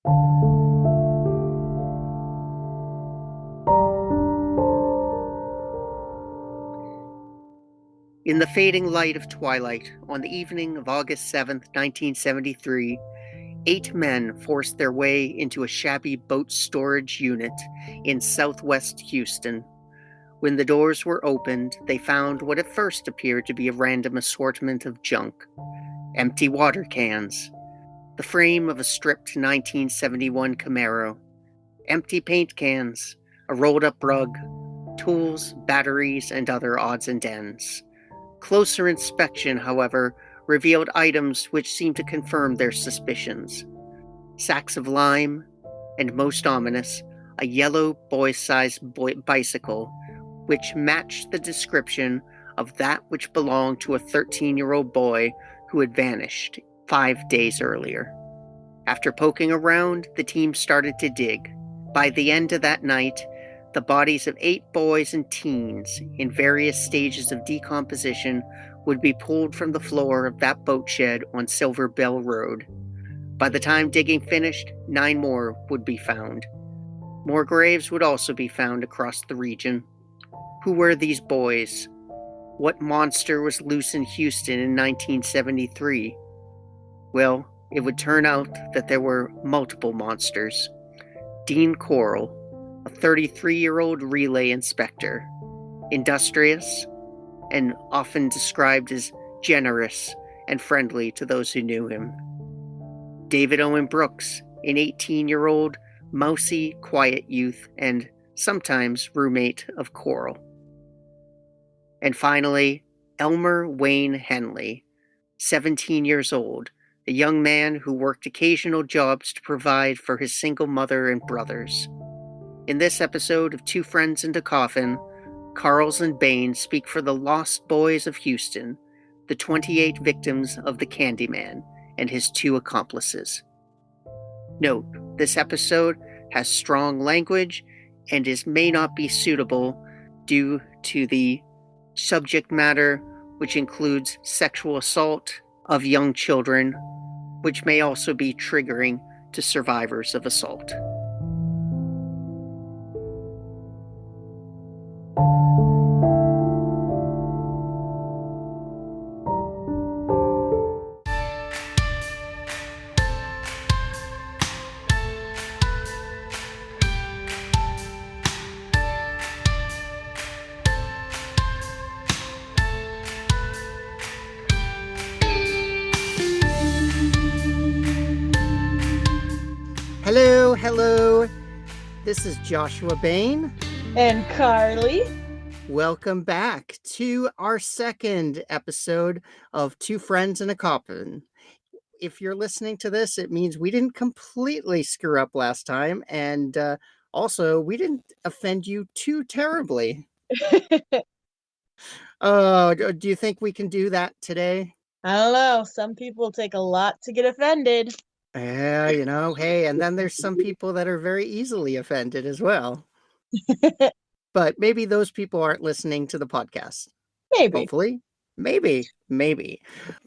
In the fading light of twilight, on the evening of August 7th, 1973, 8 men forced their way into a shabby boat storage unit in southwest Houston. When the doors were opened, they found what at first appeared to be a random assortment of junk. Empty water cans, the frame of a stripped 1971 Camaro, empty paint cans, a rolled-up rug, tools, batteries, and other odds and ends. Closer inspection, however, revealed items which seemed to confirm their suspicions. Sacks of lime, and most ominous, a yellow boy-sized bicycle, which matched the description of that which belonged to a 13-year-old boy who had vanished 5 days earlier. After poking around, the team started to dig. By the end of that night, the bodies of 8 boys and teens in various stages of decomposition would be pulled from the floor of that boat shed on Silver Bell Road. By the time digging finished, 9 more would be found. More graves would also be found across the region. Who were these boys? What monster was loose in Houston in 1973? Well, it would turn out that there were multiple monsters. Dean Corll, a 33-year-old relay inspector, industrious and often described as generous and friendly to those who knew him. David Owen Brooks, an 18-year-old, mousy, quiet youth and sometimes roommate of Corll. And finally, Elmer Wayne Henley, 17 years old, a young man who worked occasional jobs to provide for his single mother and brothers. In this episode of Two Friends and a Coffin, Corll and Behn speak for the lost boys of Houston, the 28 victims of the Candyman and his 2 accomplices. Note, this episode has strong language and may not be suitable due to the subject matter, which includes sexual assault of young children, which may also be triggering to survivors of assault. Hello. This is Joshua Behn. And Carly. Welcome back to our second episode of Two Friends and a Coffin. If you're listening to this, it means we didn't completely screw up last time, and also we didn't offend you too terribly. Do you think we can do that today? I don't know. Some people take a lot to get offended. Yeah, hey, and then there's some people that are very easily offended as well. But maybe those people aren't listening to the podcast. Maybe. Hopefully. Maybe.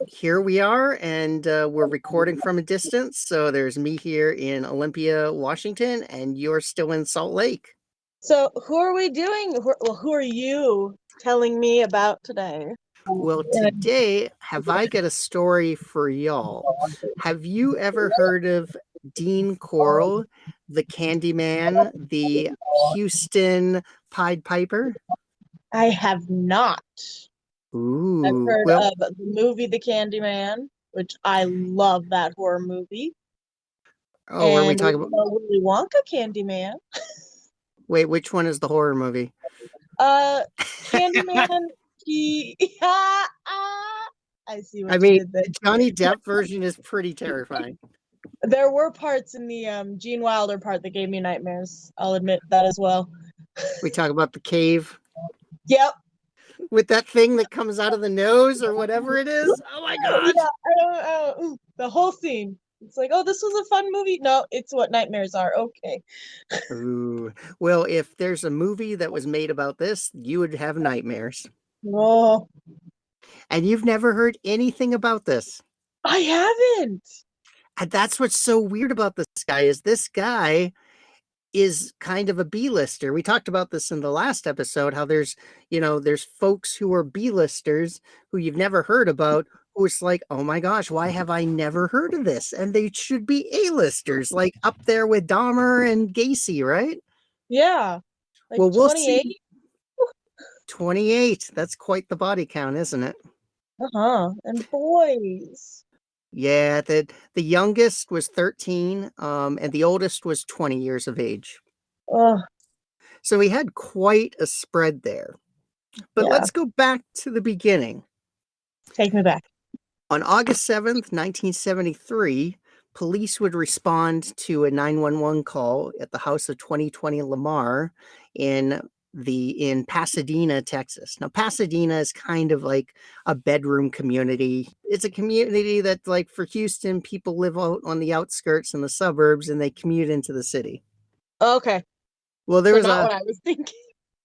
Here we are, and we're recording from a distance. So there's me here in Olympia, Washington, and you're still in Salt Lake. So who are we doing? Who are you telling me about today? Well, today, have I got a story for y'all. Have you ever heard of Dean Corll, the Candyman, the Houston Pied Piper? I have not. Ooh. I've heard of the movie The Candyman, which I love that horror movie. Oh, are we talking about Willy Wonka Candyman? Wait, which one is the horror movie? Candyman. I see what you did there. The Johnny Depp version is pretty terrifying. There were parts in the Gene Wilder part that gave me nightmares. I'll admit that as well. We talk about the cave. Yep. With that thing that comes out of the nose or whatever it is. Oh my god. Yeah, the whole scene. It's like, oh, this was a fun movie. No, it's what nightmares are. Okay. Ooh. Well, if there's a movie that was made about this, you would have nightmares. Oh. And you've never heard anything about this? I haven't. And that's what's so weird about this guy is kind of a B-lister. We talked about this in the last episode, how there's folks who are B-listers who you've never heard about, who it's like, oh my gosh, why have I never heard of this? And they should be A-listers, like up there with Dahmer and Gacy, right? Yeah. Like Well, we'll see. 28? 28. That's quite the body count, isn't it? Uh-huh. And boys. Yeah, the youngest was 13, and the oldest was 20 years of age. Ugh. So he had quite a spread there. But Yeah. let's go back to the beginning. Take me back. On August 7th, 1973, police would respond to a 911 call at the house of 2020 Lamar in Pasadena, Texas. Now, Pasadena is kind of like a bedroom community. It's a community that, like for Houston, people live out on the outskirts and the suburbs, and they commute into the city. Okay. Well, there So was not what I was thinking.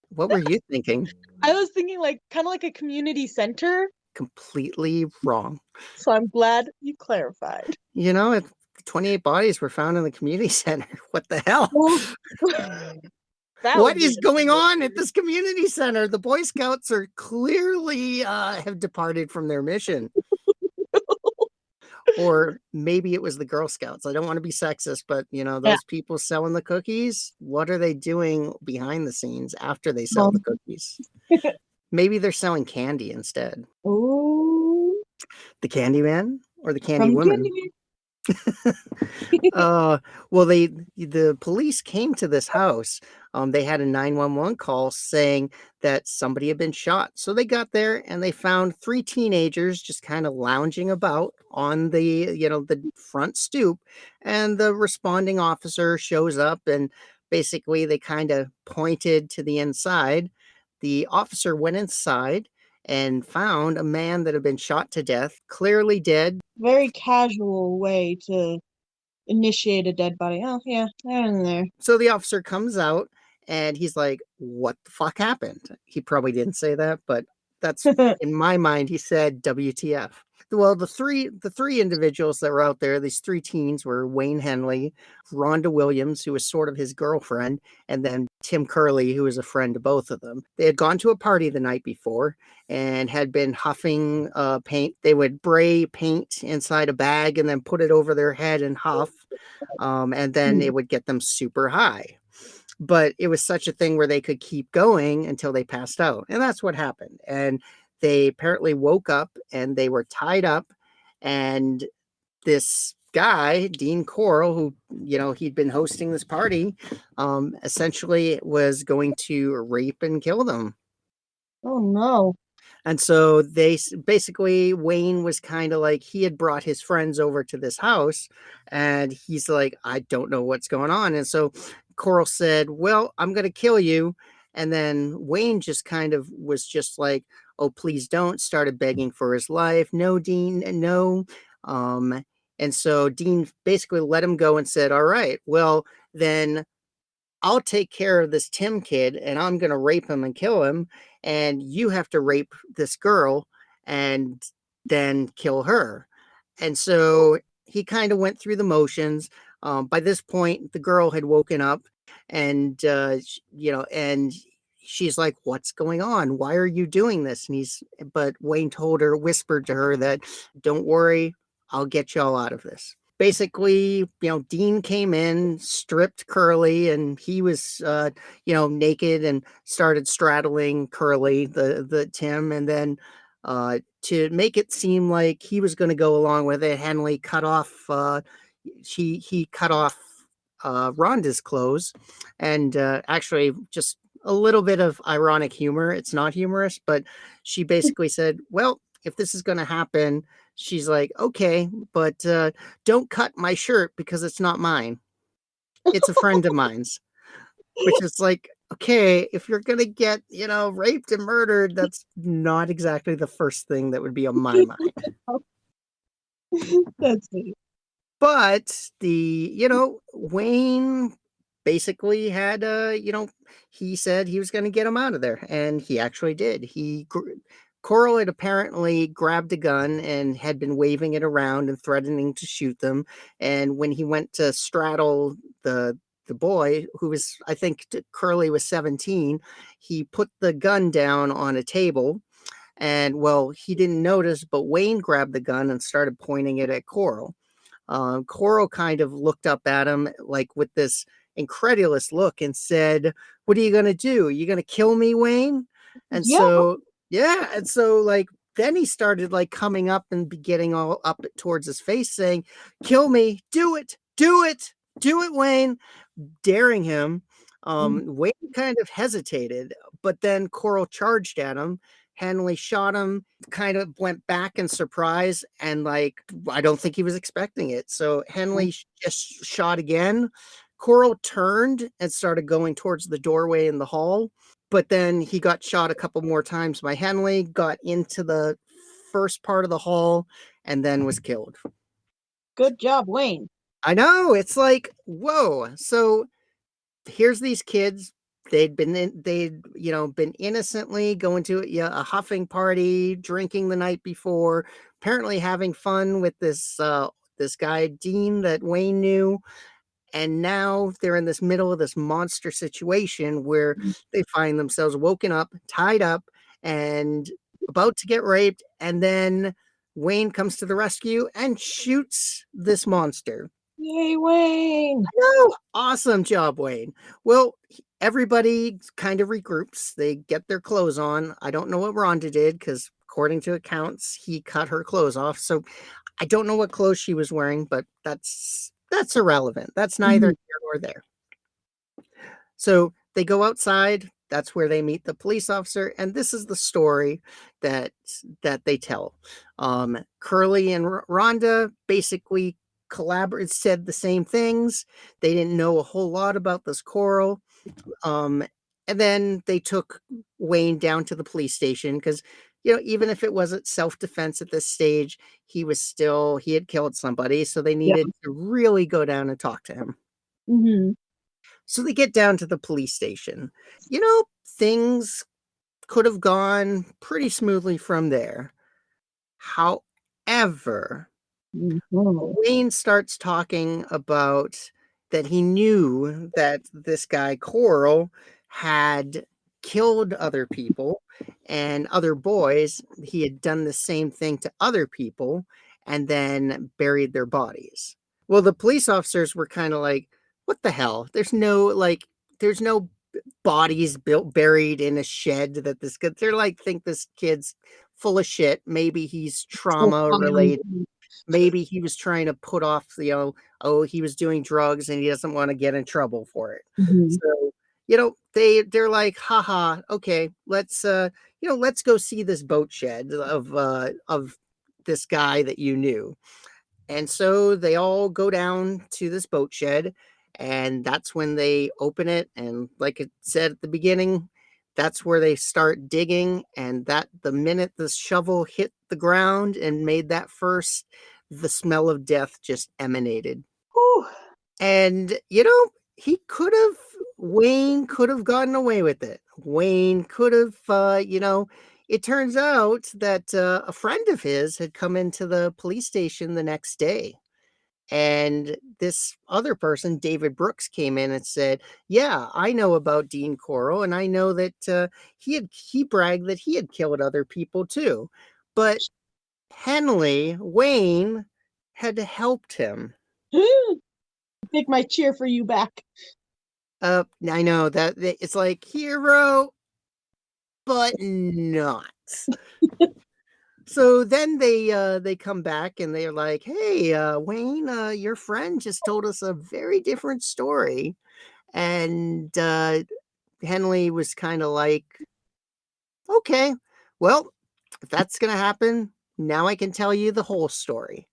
what were you thinking? I was thinking like kind of like a community center. Completely wrong. So I'm glad you clarified. If 28 bodies were found in the community center, what the hell? What is going on at this community center? The Boy Scouts are clearly have departed from their mission. Or maybe it was the Girl Scouts. I don't want to be sexist, but those people selling the cookies, what are they doing behind the scenes after they sell the cookies? Maybe they're selling candy instead. Ooh. The Candyman or the Candy From Woman? Candyman. Well, the police came to this house. They had a 911 call saying that somebody had been shot. So they got there and they found three teenagers just kind of lounging about on the front stoop. And the responding officer shows up and basically they kind of pointed to the inside. The officer went inside and found a man that had been shot to death, clearly dead. Very casual way to initiate a dead body. Oh, yeah, they're in there. So the officer comes out and he's like, what the fuck happened? He probably didn't say that, but that's in my mind, he said WTF. Well, the three individuals that were out there, these three teens, were Wayne Henley, Rhonda Williams, who was sort of his girlfriend, and then Tim Curley, who was a friend to both of them. They had gone to a party the night before and had been huffing paint. They would spray paint inside a bag and then put it over their head and huff, and then it would get them super high. But it was such a thing where they could keep going until they passed out. And that's what happened. And they apparently woke up and they were tied up. And this guy, Dean Corll, who, he'd been hosting this party, essentially was going to rape and kill them. Oh, no. And so basically, Wayne was kind of like, he had brought his friends over to this house and he's like, I don't know what's going on. And so Corll said, well, I'm going to kill you. And then Wayne just kind of was just like, oh, please don't, started begging for his life. No, Dean, no. And so Dean basically let him go and said, all right, well, then I'll take care of this Tim kid and I'm going to rape him and kill him. And you have to rape this girl and then kill her. And so he kind of went through the motions. By this point, the girl had woken up and, and she's like, what's going on? Why are you doing this? But Wayne whispered to her that, don't worry, I'll get y'all out of this. Basically, Dean came in, stripped Curly, and he was, naked and started straddling Curly, the Tim. And then to make it seem like he was going to go along with it, Henley cut off, he cut off Rhonda's clothes. And actually, just a little bit of ironic humor. It's not humorous, but she basically said, well, if this is going to happen, she's like, okay, but don't cut my shirt because it's not mine. It's a friend of mine's. Which is like, okay, if you're going to get, raped and murdered, that's not exactly the first thing that would be on my mind. That's it. But Wayne basically had, he said he was going to get him out of there. And he actually did. He Corll had apparently grabbed a gun and had been waving it around and threatening to shoot them. And when he went to straddle the boy, who was, I think Curly was 17, he put the gun down on a table. And well, he didn't notice, but Wayne grabbed the gun and started pointing it at Corll. Corll kind of looked up at him like with this incredulous look and said, "What are you going to do? Are you going to kill me, Wayne?" And Yeah. so, yeah. And so, like, then he started like coming up and getting all up towards his face saying, "Kill me. Do it. Do it. Do it, Wayne." Daring him. Wayne kind of hesitated, but then Corll charged at him. Henley shot him, kind of went back in surprise, and like I don't think he was expecting it. So Henley just shot again. Corll turned and started going towards the doorway in the hall, but then he got shot a couple more times by Henley, got into the first part of the hall, and then was killed. Good job, Wayne. I know, it's like, whoa. So here's these kids. They'd been innocently going to a huffing party, drinking the night before, apparently having fun with this guy Dean that Wayne knew, and now they're in this middle of this monster situation where they find themselves woken up, tied up, and about to get raped, and then Wayne comes to the rescue and shoots this monster. Yay, Wayne. No, awesome job, Wayne. Well, everybody kind of regroups. They get their clothes on. I don't know what Rhonda did because, according to accounts, he cut her clothes off. So I don't know what clothes she was wearing, but that's irrelevant. That's neither Mhm. here nor there. So they go outside. That's where they meet the police officer, and this is the story that that they tell. Curly and Rhonda basically collaborate said the same things. They didn't know a whole lot about this Corll. Um, and then they took Wayne down to the police station because, even if it wasn't self-defense at this stage, he had killed somebody, so they Yeah. needed to really go down and talk to him. Hmm. So they get down to the police station. Things could have gone pretty smoothly from there. However, Hmm. Wayne starts talking about that he knew that this guy Corll had killed other people and other boys. He had done the same thing to other people and then buried their bodies. Well, the police officers were kind of like, what the hell? There's no bodies built buried in a shed that this kid, they're like, think this kid's full of shit. Maybe he's trauma related. Maybe he was trying to put off, oh, he was doing drugs and he doesn't want to get in trouble for it. Hmm. So, they're like, haha, okay, let's go see this boat shed of this guy that you knew. And so they all go down to this boat shed, and that's when they open it. And like it said at the beginning, that's where they start digging. And that the minute the shovel hit the ground and made that first, the smell of death just emanated. Whew. And, Wayne could have gotten away with it. Wayne could have, it turns out that a friend of his had come into the police station the next day. And this other person, David Brooks, came in and said, "Yeah, I know about Dean Corll, and I know that he bragged that he had killed other people too, but Wayne, had helped him." Take my cheer for you back. I know that it's like hero, but not. So then they come back and they're like, "Hey, Wayne, your friend just told us a very different story." And Henley was kind of like, "Okay, well, if that's going to happen, now I can tell you the whole story."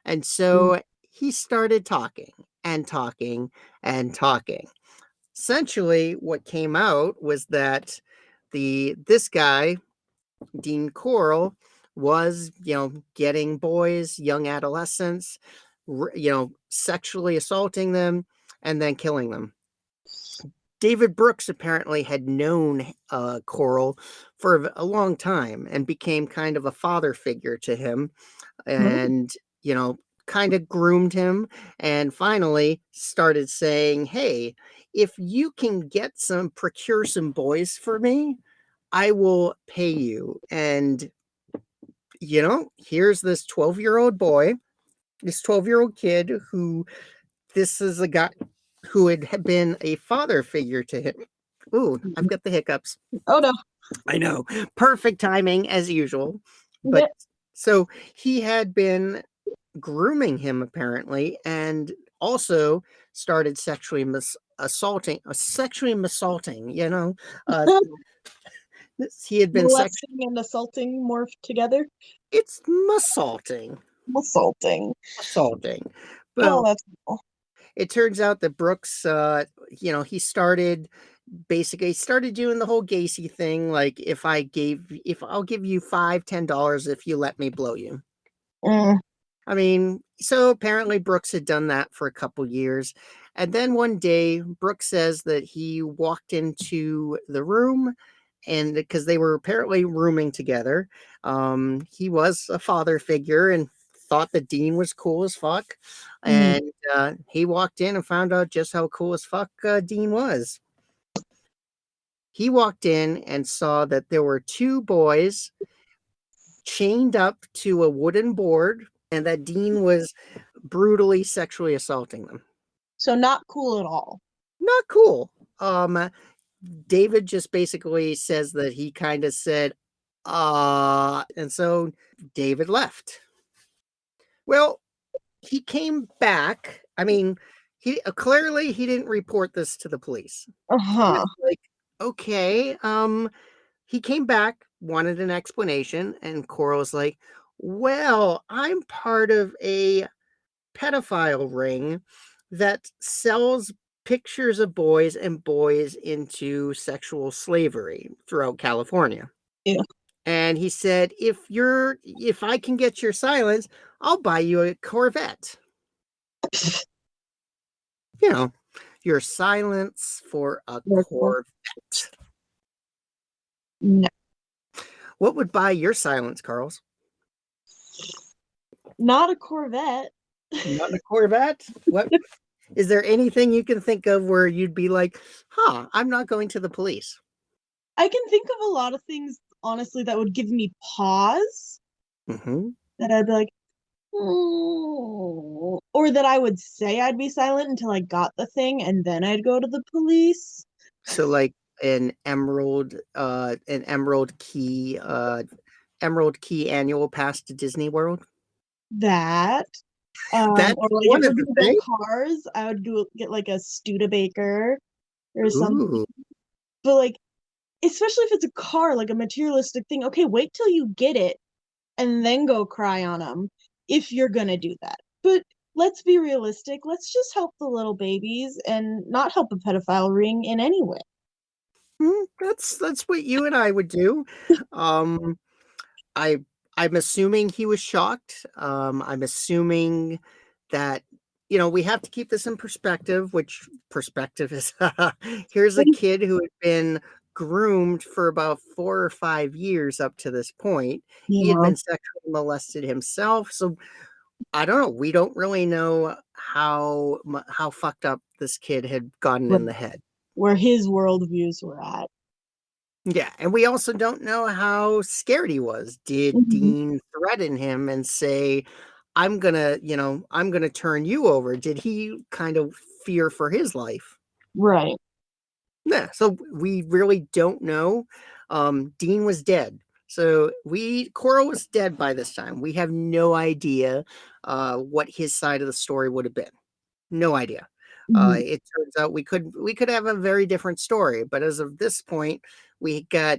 And so he started talking and talking and talking. Essentially, what came out was that this guy, Dean Corll, was, getting boys, young adolescents, sexually assaulting them and then killing them. David Brooks apparently had known Corll for a long time and became kind of a father figure to him, Mm. and kind of groomed him, and finally started saying, hey, if you can procure some boys for me, I will pay you. And here's this 12-year-old boy, this 12-year-old kid, who this is a guy who had been a father figure to him. Ooh, I've got the hiccups. Oh no. I know. Perfect timing as usual. But Yeah. so he had been grooming him apparently, and also started sexually assaulting, uh he had been Molesting and assaulting morphed together. it's assaulting. Assaulting. Assaulting. Oh, Well, that's cool. it turns out that Brooks, he started doing the whole Gacy thing, like, if I'll give you $5-10 if you let me blow you. Mm. I mean, so apparently Brooks had done that for a couple years. And then one day, Brooks says that he walked into the room, and because they were apparently rooming together, he was a father figure and thought that Dean was cool as fuck. Mm. And he walked in and found out just how cool as fuck Dean was. He walked in and saw that there were two boys chained up to a wooden board, and that Dean was brutally sexually assaulting them. So not cool at all. Not cool. David just basically says that he kind of said, and so David left. Well, he came back. I mean, he clearly he didn't report this to the police. And Uh-huh. it's like, okay, he came back, wanted an explanation, and Corll was like, well, I'm part of a pedophile ring that sells pictures of boys and boys into sexual slavery throughout California. Yeah. And he said, if I can get your silence, I'll buy you a Corvette. You know, your silence for a Corvette. No, What would buy your silence, Carl's? not a Corvette. Not a Corvette? What is there anything you can think of where you'd be like, I'm not going to the police? I can think of a lot of things, honestly, that would give me pause. Mm-hmm. That I'd be like, oh, or that I would say I'd be silent until I got the thing and then I'd go to the police. So like an Emerald Key annual pass to Disney World. That. That's Or like if one we're of the gonna go things. cars, I would get like a Studebaker or something. Ooh. But like, especially if it's a car, like a materialistic thing, okay, wait till you get it and then go cry on them if you're gonna do that. But let's be realistic. Let's just help the little babies and not help a pedophile ring in any way. That's what you and I would do. Um, I I'm assuming he was shocked. I'm assuming that we have to keep this in perspective, which perspective is here's a kid who had been groomed for about 4 or 5 years up to this point. He had Yeah, been sexually molested himself. So I don't know. We don't really know how fucked up this kid had gotten right. in the head. Where his worldviews were at. Yeah, and we also don't know how scared he was. Did Mhm. Dean threaten him and say, I'm gonna turn you over? Did he kind of fear for his life? Right. Yeah, so we really don't know. Dean was dead. So Corll was dead by this time. We have no idea what his side of the story would have been. No idea. Mhm. It turns out we could have a very different story, but as of this point, we got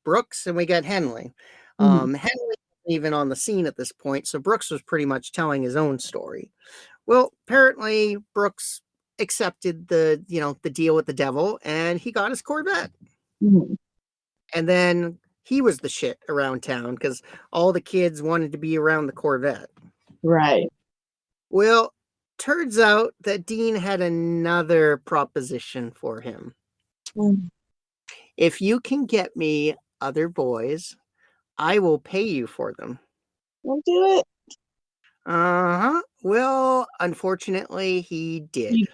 Brooks and we got Henley. Mhm. Henley wasn't even on the scene at this point, so Brooks was pretty much telling his own story. Well, apparently Brooks accepted the deal with the devil, and he got his Corvette. Mhm. And then he was the shit around town because all the kids wanted to be around the Corvette. Right. Well, turns out that Dean had another proposition for him. Mm. If you can get me other boys, I will pay you for them. Don't do it. Uh-huh. Well, unfortunately, he You, did.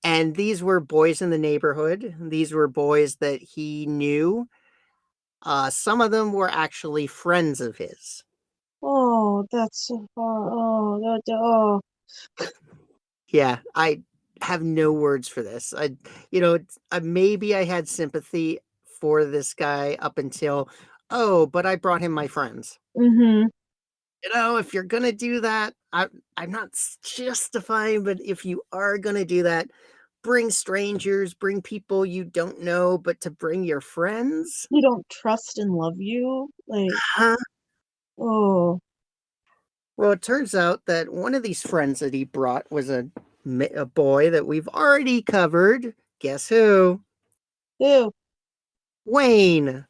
And these were boys in the neighborhood. These were boys that he knew. Some of them were actually friends of his. oh, that's so far. Oh, oh. Yeah, I have no words for this. Maybe I had sympathy for this guy up until, oh, but I brought him my friends. Mm-hmm. If you're gonna do that, I'm not justifying, but if you are gonna do that, bring strangers, bring people you don't know, but to bring your friends, You don't trust and love you. Like, huh? oh, Well, it turns out that one of these friends that he brought was a boy that we've already covered. Guess who? ew. Wayne.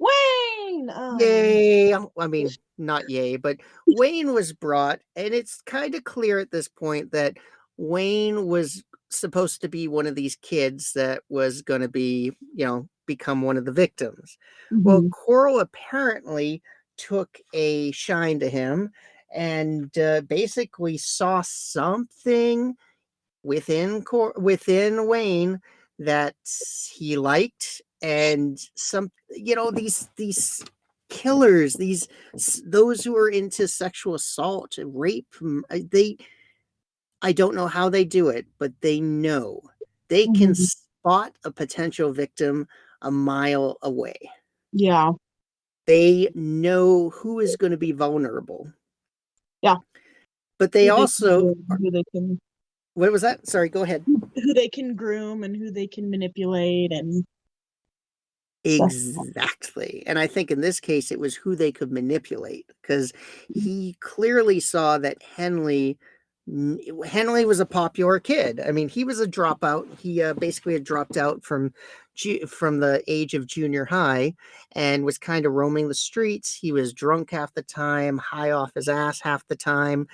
Wayne! Oh, Yay. I mean, not yay, but Wayne was brought, and it's kind of clear at this point that Wayne was supposed to be one of these kids that was going to become one of the victims. Well, mm-hmm. Corll apparently took a shine to him and basically saw something within Wayne that he liked, and these killers, those who are into sexual assault and rape, they I don't know how they do it, but they know they can Mm-hmm. spot a potential victim a mile away. Yeah, They know who is going to be vulnerable, yeah. but they Who they can also groom, who they can what was that? Sorry, go ahead. who they can groom and who they can manipulate and stuff. Exactly. And I think in this case, it was who they could manipulate because he clearly saw that Henley was a popular kid. I mean, he was a dropout. He basically had dropped out from the age of junior high and was kind of roaming the streets. He was drunk half the time, high off his ass half the time,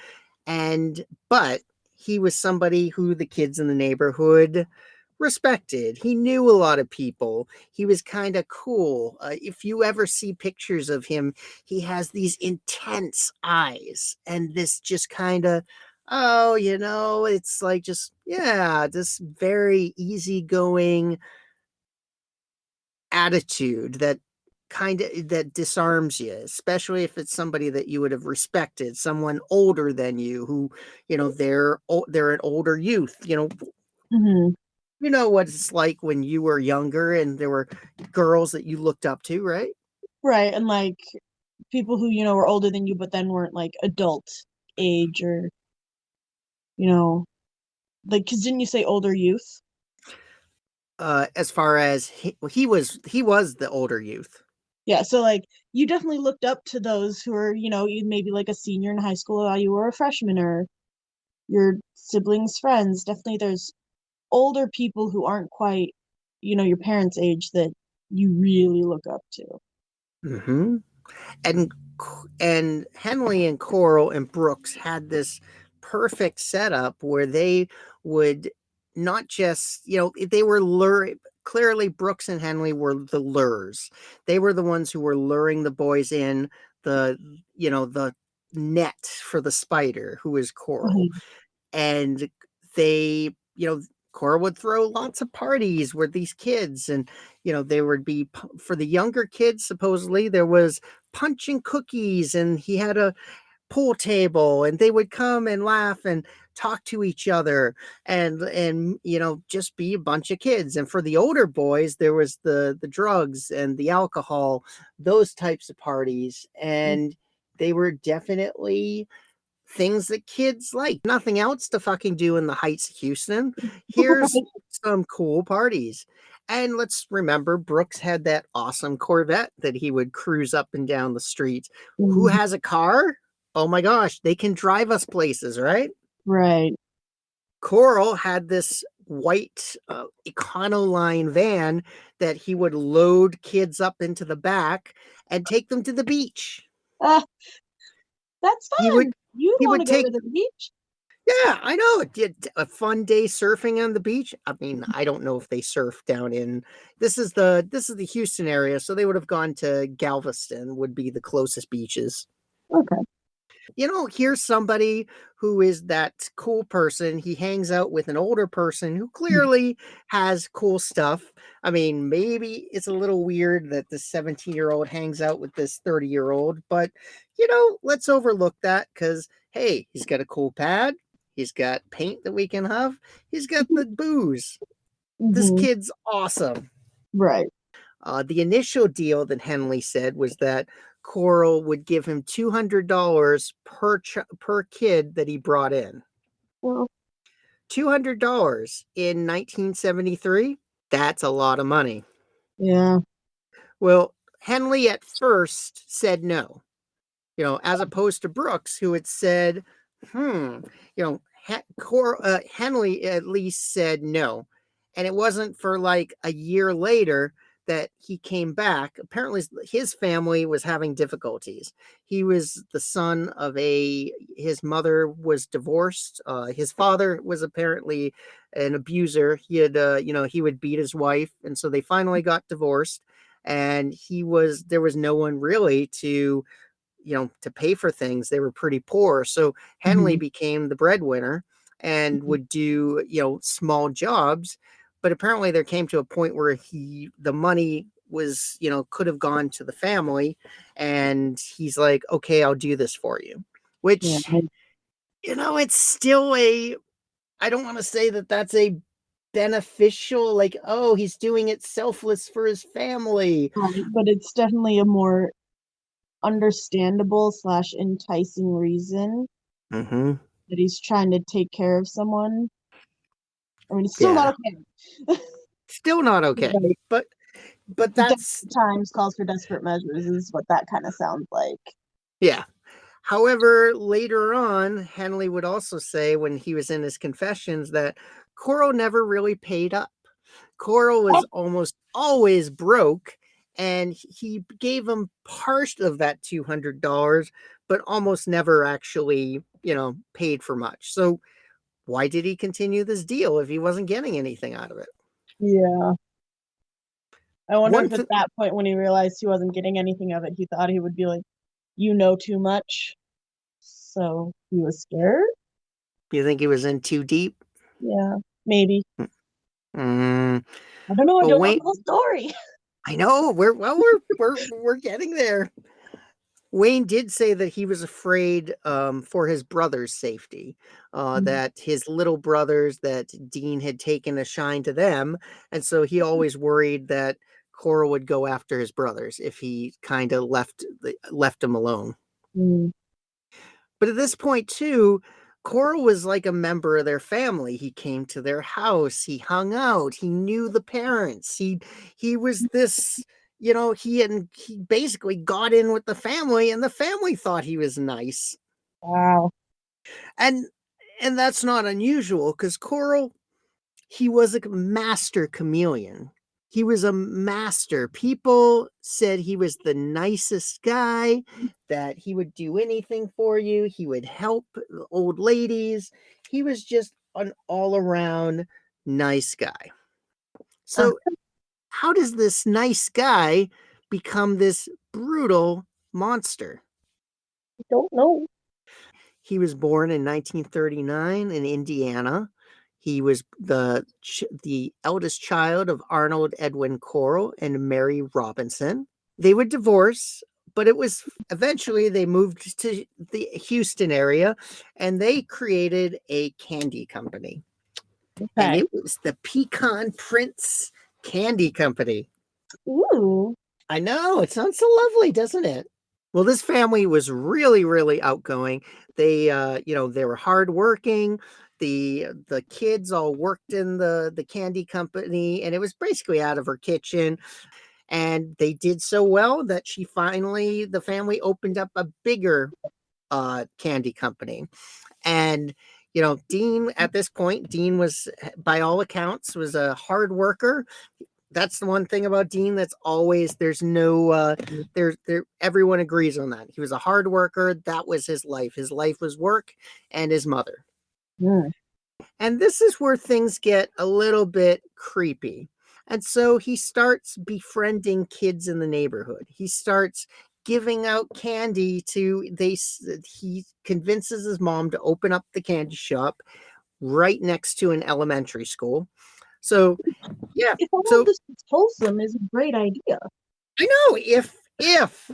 but he was somebody who the kids in the neighborhood respected. He knew a lot of people. He was kind of cool. If you ever see pictures of him, he has these intense eyes and this just kind of, oh, it's like just, yeah, this very easygoing attitude that disarms you, especially if it's somebody that you would have respected, someone older than you who, they're an older youth. Mm-hmm. You know what it's like when you were younger and there were girls that you looked up to, right? Right, and like people who, were older than you, but then weren't like adult age or, you know, like, because didn't you say older youth? As far as he was the older youth. Yeah, so like you definitely looked up to those who are, you maybe like a senior in high school while you were a freshman or your siblings' friends. Definitely there's older people who aren't quite, your parents' age that you really look up to. Mm-hmm. and and Henley and Corll and Brooks had this perfect setup where they would not just, they were luring. Clearly, Brooks and Henley were the lures. They were the ones who were luring the boys in the, the net for the spider, who is Corll. Mhm. And they, Cora would throw lots of parties with these kids, and there would be, for the younger kids, supposedly there was punch and cookies, and he had a pool table, and they would come and laugh and talk to each other, and just be a bunch of kids. And for the older boys, there was the drugs and the alcohol, those types of parties, and they were definitely things that kids like. Nothing else to fucking do in the heights of Houston. Here's some cool parties. And let's remember, Brooks had that awesome Corvette that he would cruise up and down the streets. Who Mhm. has a car? Oh my gosh, they can drive us places, right? Right. Corll had this white Econoline van that he would load kids up into the back and take them to the beach. Ah, that's He would fun. You'd He want would to go take to the beach. Yeah, I know. Did a fun day surfing on the beach. I mean, I don't know if they surf down in this is the Houston area, so they would have gone to Galveston would be the closest beaches. Okay. Here's somebody who is that cool person. He hangs out with an older person who clearly has cool stuff. I mean, maybe it's a little weird that the 17-year-old hangs out with this 30-year-old, but let's overlook that because hey, he's got a cool pad. He's got paint that we can have. He's got the booze. This Hmm. kid's awesome. Right. The initial deal that Henley said was that Corll would give him $200 per kid that he brought in. Well, $200 in 1973? That's a lot of money. yeah. Well, Henley at first said no, as opposed to Brooks, who had said, Henley at least said no. And it wasn't for like a year later that he came back. Apparently, his family was having difficulties. He was the son of his mother was divorced. His father was apparently an abuser. He had, he would beat his wife. And so they finally got divorced. And there was no one really to pay for things. They were pretty poor. So Henley Hmm. became the breadwinner and would do, small jobs. But apparently there came to a point where the money was, could have gone to the family. And he's like, okay, I'll do this for you. Yeah. Which, it's still I don't want to say that that's a beneficial, like, oh, he's doing it selfless for his family. Right. But it's definitely a more understandable slash enticing reason Mm-hmm. that he's trying to take care of someone. I mean, it's still Yeah. not okay. Still not okay. Right. But that's Desperate times calls for desperate measures is what that kind of sounds like. yeah. However, later on, Henley would also say when he was in his confessions that Corll never really paid up. Corll was almost always broke, and he gave him part of that $200, but almost never actually, paid for much. So why did he continue this deal if he wasn't getting anything out of it? Yeah. I wonder One if at th- that point when he realized he wasn't getting anything of it, he thought he would be like, you know too much. So he was scared? you think he was in too deep? Yeah, maybe. Mm, I don't know. I well, don't know Wayne, the whole story. I know we're getting there. Wayne did say that he was afraid for his brother's safety, that his little brothers, that Dean had taken a shine to them. And so he always worried that Cora would go after his brothers if he kind of left them alone. Mm. But at this point, too, Cora was like a member of their family. He came to their house. He hung out. He knew the parents. He was this, he basically got in with the family, and the family thought he was nice. Wow. And and that's not unusual because Coral, he was a master chameleon. He was a master. People said he was the nicest guy, that he would do anything for you. He would help old ladies. He was just an all around nice guy. I So, how does this nice guy become this brutal monster? don't know. He was born in 1939 in Indiana. He was the eldest child of Arnold Edwin Corll and Mary Robinson. They would divorce, but it was eventually they moved to the Houston area and they created a candy company. And Okay. it was the Pecan Prince Candy Company. Ooh. I know, it sounds so lovely, doesn't it? Well, this family was really, really outgoing. They were hardworking. The kids all worked in the candy company, and it was basically out of her kitchen. And they did so well that the family opened up a bigger candy company. And Dean, at this point, Dean was, by all accounts, was a hard worker. That's the one thing about Dean that's always there's no there everyone agrees on that. He was a hard worker. That was his life. His life was work and his mother. Mm. And this is where things get a little bit creepy. And so he starts befriending kids in the neighborhood. He starts giving out candy to he convinces his mom to open up the candy shop right next to an elementary school. So, yeah. If all of So this is wholesome, is a great idea. I know if If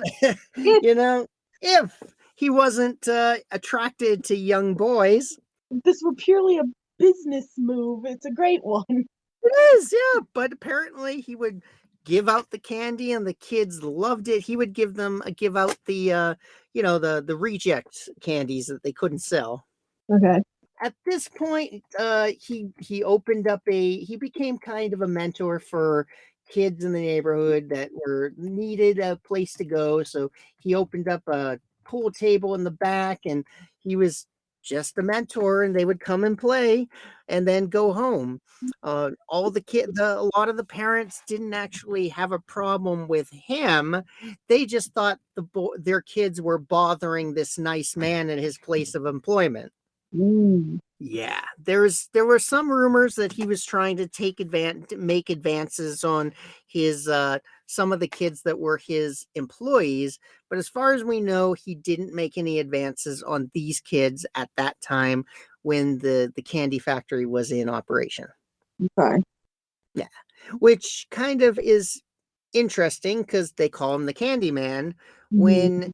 you know, if he wasn't attracted to young boys. this were purely a business move, it's a great one. It is, yeah. But apparently he would give out the candy and the kids loved it. He would give out the the reject candies that they couldn't sell. Okay. At this point, he opened up he became kind of a mentor for kids in the neighborhood that were needed a place to go. So he opened up a pool table in the back, and he was just a mentor, and they would come and play, and then go home. All the a lot of the parents didn't actually have a problem with him. They just thought their kids were bothering this nice man in his place of employment. Mm. Yeah, there were some rumors that he was trying to make advances on his some of the kids that were his employees, but as far as we know, he didn't make any advances on these kids at that time when the candy factory was in operation. Okay. Yeah, which kind of is interesting because they call him the Candyman Mhm. when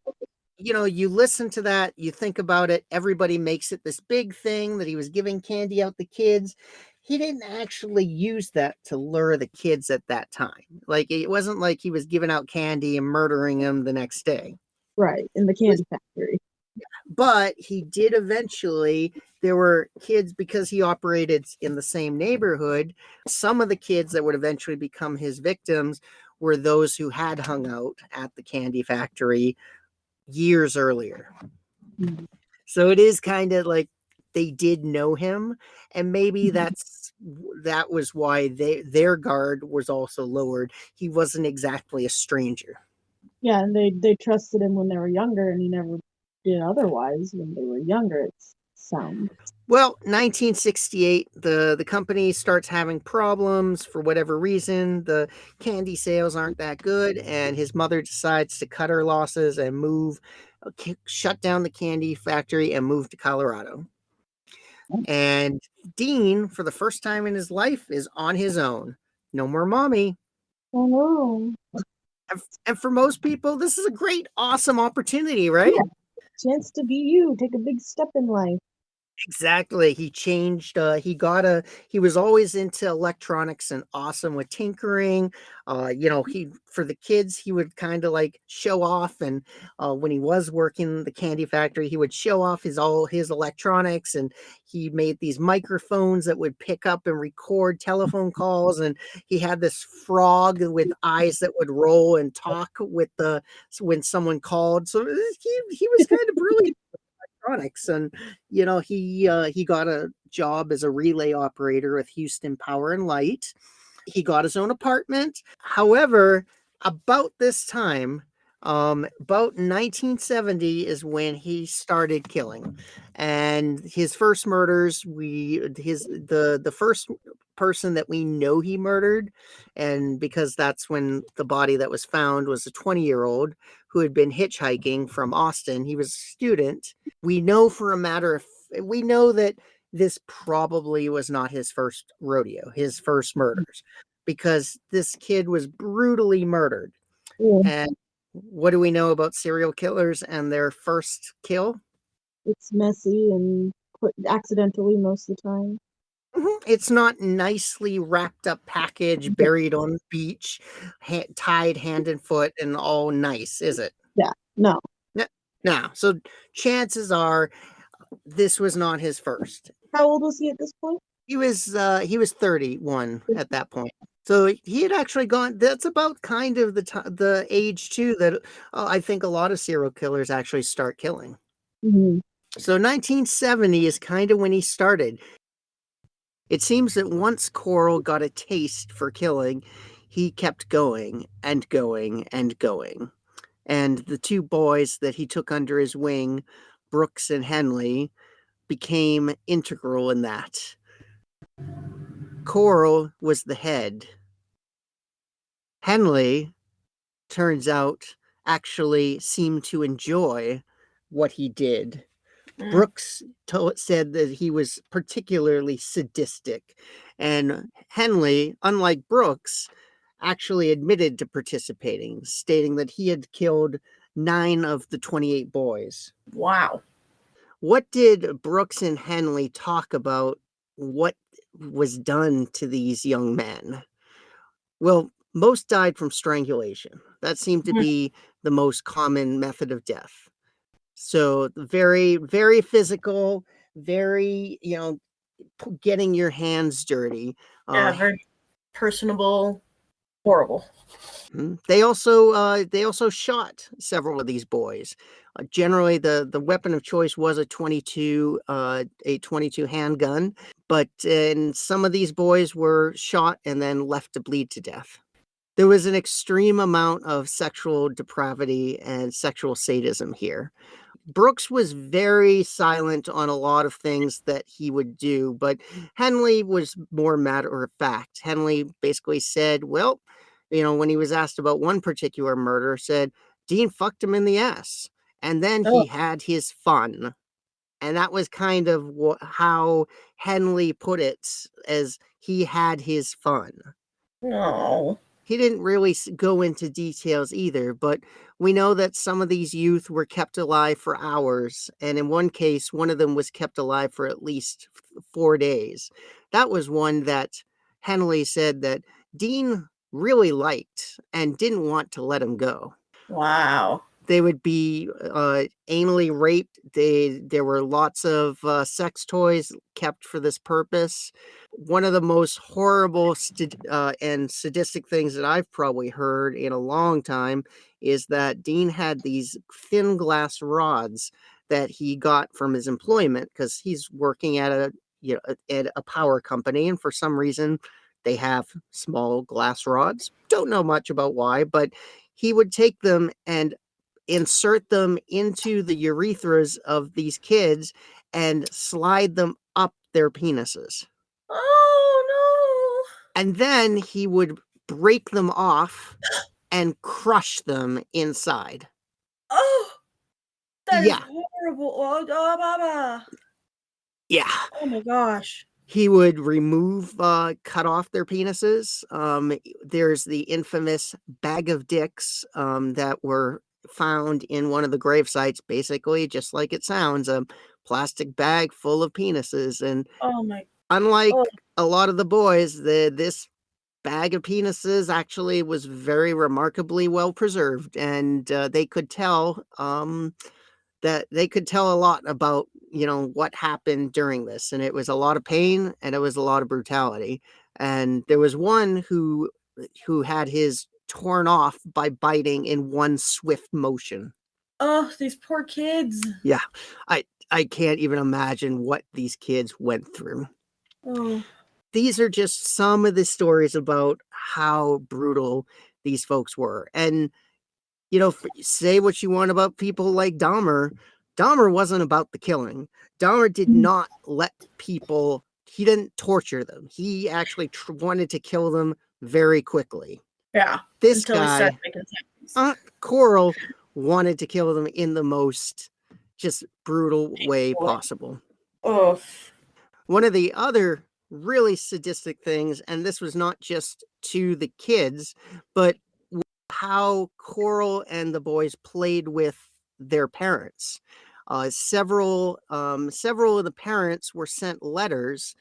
you listen to that, you think about it, everybody makes it this big thing that he was giving candy out to kids. He didn't actually use that to lure the kids at that time. Like it wasn't like he was giving out candy and murdering them the next day. Right, in the candy factory. But he did eventually. There were kids because he operated in the same neighborhood. Some of the kids that would eventually become his victims were those who had hung out at the candy factory years earlier. Mm. So it is kind of like they did know him, and maybe that was why their guard was also lowered. He wasn't exactly a stranger. Yeah, and they trusted him when they were younger, and he never did otherwise when they were younger. It sounds. Well, 1968, the company starts having problems for whatever reason. The candy sales aren't that good, and his mother decides to cut her losses and shut down the candy factory and move to Colorado. And Dean, for the first time in his life, is on his own. No more mommy. Oh no. And for most people, this is a great, awesome opportunity, right? Yeah, chance to be you. Take a big step in life. Exactly. He changed. He was always into electronics and awesome with tinkering. He for the kids, he would kind of like show off. And when he was working the candy factory, he would show off all his electronics. And he made these microphones that would pick up and record telephone calls. And he had this frog with eyes that would roll and talk when someone called. So he was kind of brilliant electronics. And he got a job as a relay operator with Houston Power and Light. He got his own apartment. However, about this time, about 1970 is when he started killing. And his first murders, the first person that we know he murdered, and because that's when the body that was found was a 20-year-old who had been hitchhiking from Austin. He was a student. We know that this probably was not his first rodeo, his first murders, because this kid was brutally murdered. Yeah, And what do we know about serial killers and their first kill? it's messy and put accidentally most of the time. It's not nicely wrapped up package Yeah, buried on the beach, tied hand and foot and all nice, is it? yeah, no. No. So chances are this was not his first. How old was he at this point? He was 31 at that point. So he had actually gone. That's about kind of the age too that I think a lot of serial killers actually start killing. Mm-hmm. So 1970 is kind of when he started. It seems that once Corll got a taste for killing, he kept going and going and going. And the two boys that he took under his wing, Brooks and Henley, became integral in that. Corll was the head. Henley, turns out, actually seemed to enjoy what he did. Brooks said that he was particularly sadistic, and Henley, unlike Brooks, actually admitted to participating, stating that he had killed 9 of the 28 boys. Wow. What did Brooks and Henley talk about what was done to these young men? Well, most died from strangulation. That seemed to be the most common method of death. So very, very physical, very, getting your hands dirty. Yeah, very personable, horrible. They also shot several of these boys. Generally, the weapon of choice was a 22 handgun, but some of these boys were shot and then left to bleed to death. There was an extreme amount of sexual depravity and sexual sadism here. Brooks was very silent on a lot of things that he would do, but Henley was more matter of fact. Henley basically said, well, when he was asked about one particular murder, said, Dean fucked him in the ass. And then he had his fun. And that was kind of how Henley put it, as he had his fun. No. He didn't really go into details either, but we know that some of these youth were kept alive for hours, and in one case, one of them was kept alive for at least 4 days. That was one that Henley said that Dean really liked and didn't want to let him go. Wow. They would be anally raped. There were lots of sex toys kept for this purpose. One of the most horrible and sadistic things that I've probably heard in a long time is that Dean had these thin glass rods that he got from his employment, because he's working at a power company, and for some reason they have small glass rods. Don't know much about why, but he would take them and insert them into the urethras of these kids and slide them up their penises. Oh, And then he would break them off and crush them inside. Oh, that is Yeah. horrible. Oh, Baba. Yeah. Oh my gosh. He would cut off their penises. There's the infamous bag of dicks that were found in one of the grave sites, basically, just like it sounds, a plastic bag full of penises. And unlike a lot of the boys, this bag of penises actually was very remarkably well preserved, and they could tell a lot about what happened during this, and it was a lot of pain and it was a lot of brutality. And there was one who had his torn off by biting in one swift motion. Oh, these poor kids. Yeah, I can't even imagine what these kids went through. Oh. These are just some of the stories about how brutal these folks were. And say what you want about people like Dahmer. Dahmer wasn't about the killing. Dahmer did not let people, he didn't torture them. He actually wanted to kill them very quickly. Yeah. This guy, Corll, wanted to kill them in the most just brutal way possible. Oh. One of the other really sadistic things, and this was not just to the kids, but how Corll and the boys played with their parents. Several of the parents were sent letters,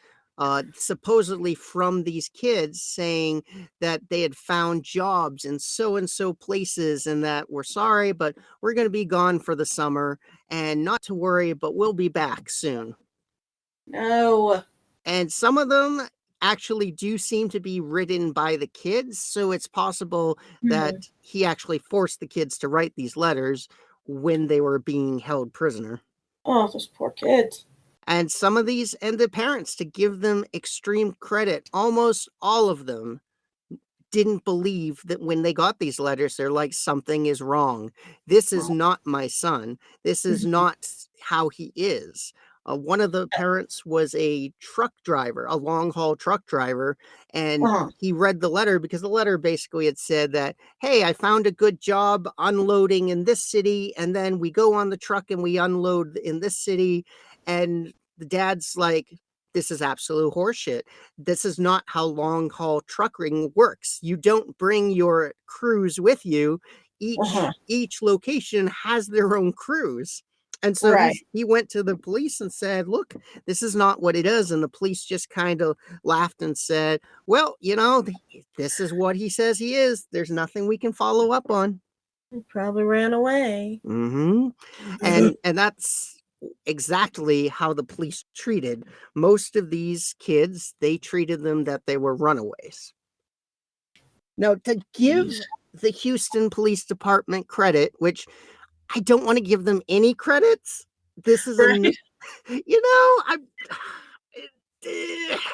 supposedly from these kids, saying that they had found jobs in so and so places, and that we're sorry, but we're going to be gone for the summer, and not to worry, but we'll be back soon. No. And some of them actually do seem to be written by the kids, so it's possible that he actually forced the kids to write these letters when they were being held prisoner. Oh, those poor kids. And some of these, and the parents, to give them extreme credit, almost all of them didn't believe that when they got these letters. They're like, something is wrong. This is not my son. This is Mhm. not how he is. One of the parents was a truck driver, a long haul truck driver, and Uh-huh. he read the letter because the letter basically had said that, hey, I found a good job unloading in this city, and then we go on the truck and we unload in this city. And the dad's like, this is absolute horseshit. This is not how long haul trucking works. You don't bring your crews with you. Uh-huh. Each location has their own crews. And so Right. he went to the police and said, look, this is not what it is. And the police just kind of laughed and said, well, this is what he says he is. There's nothing we can follow up on. He probably ran away. Mm-hmm. And that's exactly how the police treated most of these kids. They treated them that they were runaways. Now, to give Jeez. the Houston Police Department credit, which I don't want to give them any credits. This is Right.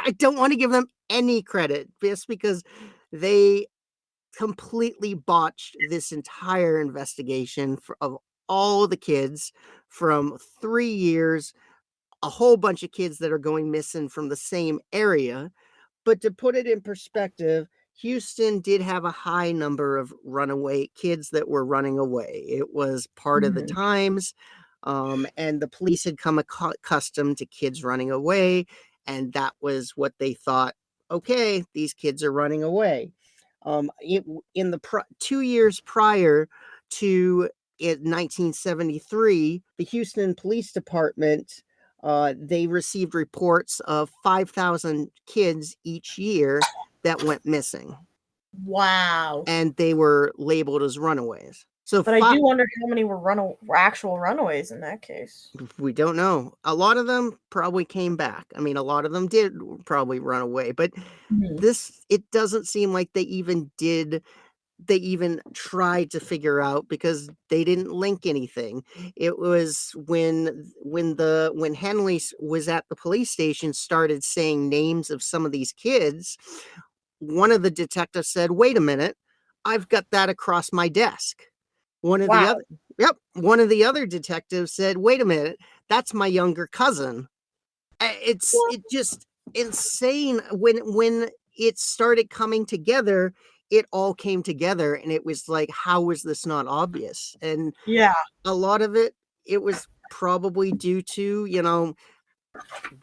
I don't want to give them any credit just because they completely botched this entire investigation of all the kids from 3 years, a whole bunch of kids that are going missing from the same area. But to put it in perspective, Houston did have a high number of runaway kids that were running away. It was part of the times, and the police had come accustomed to kids running away, and that was what they thought. Okay, these kids are running away. In the 2 years prior to in 1973, the Houston Police Department they received reports of 5,000 kids each year that went missing, Wow. and they were labeled as runaways. So But I do wonder how many were actual runaways in that case. we don't know. A lot of them probably came back. I mean, a lot of them did probably run away, but it doesn't seem like they even tried to figure out because they didn't link anything. It was when Henley was at the police station, started saying names of some of these kids. One of the detectives said, wait a minute, I've got that across my desk. One of the other detectives said, wait a minute, that's my younger cousin. It's just insane when it started coming together. It all came together, and it was like, how was this not obvious? And Yeah. a lot of it was probably due to,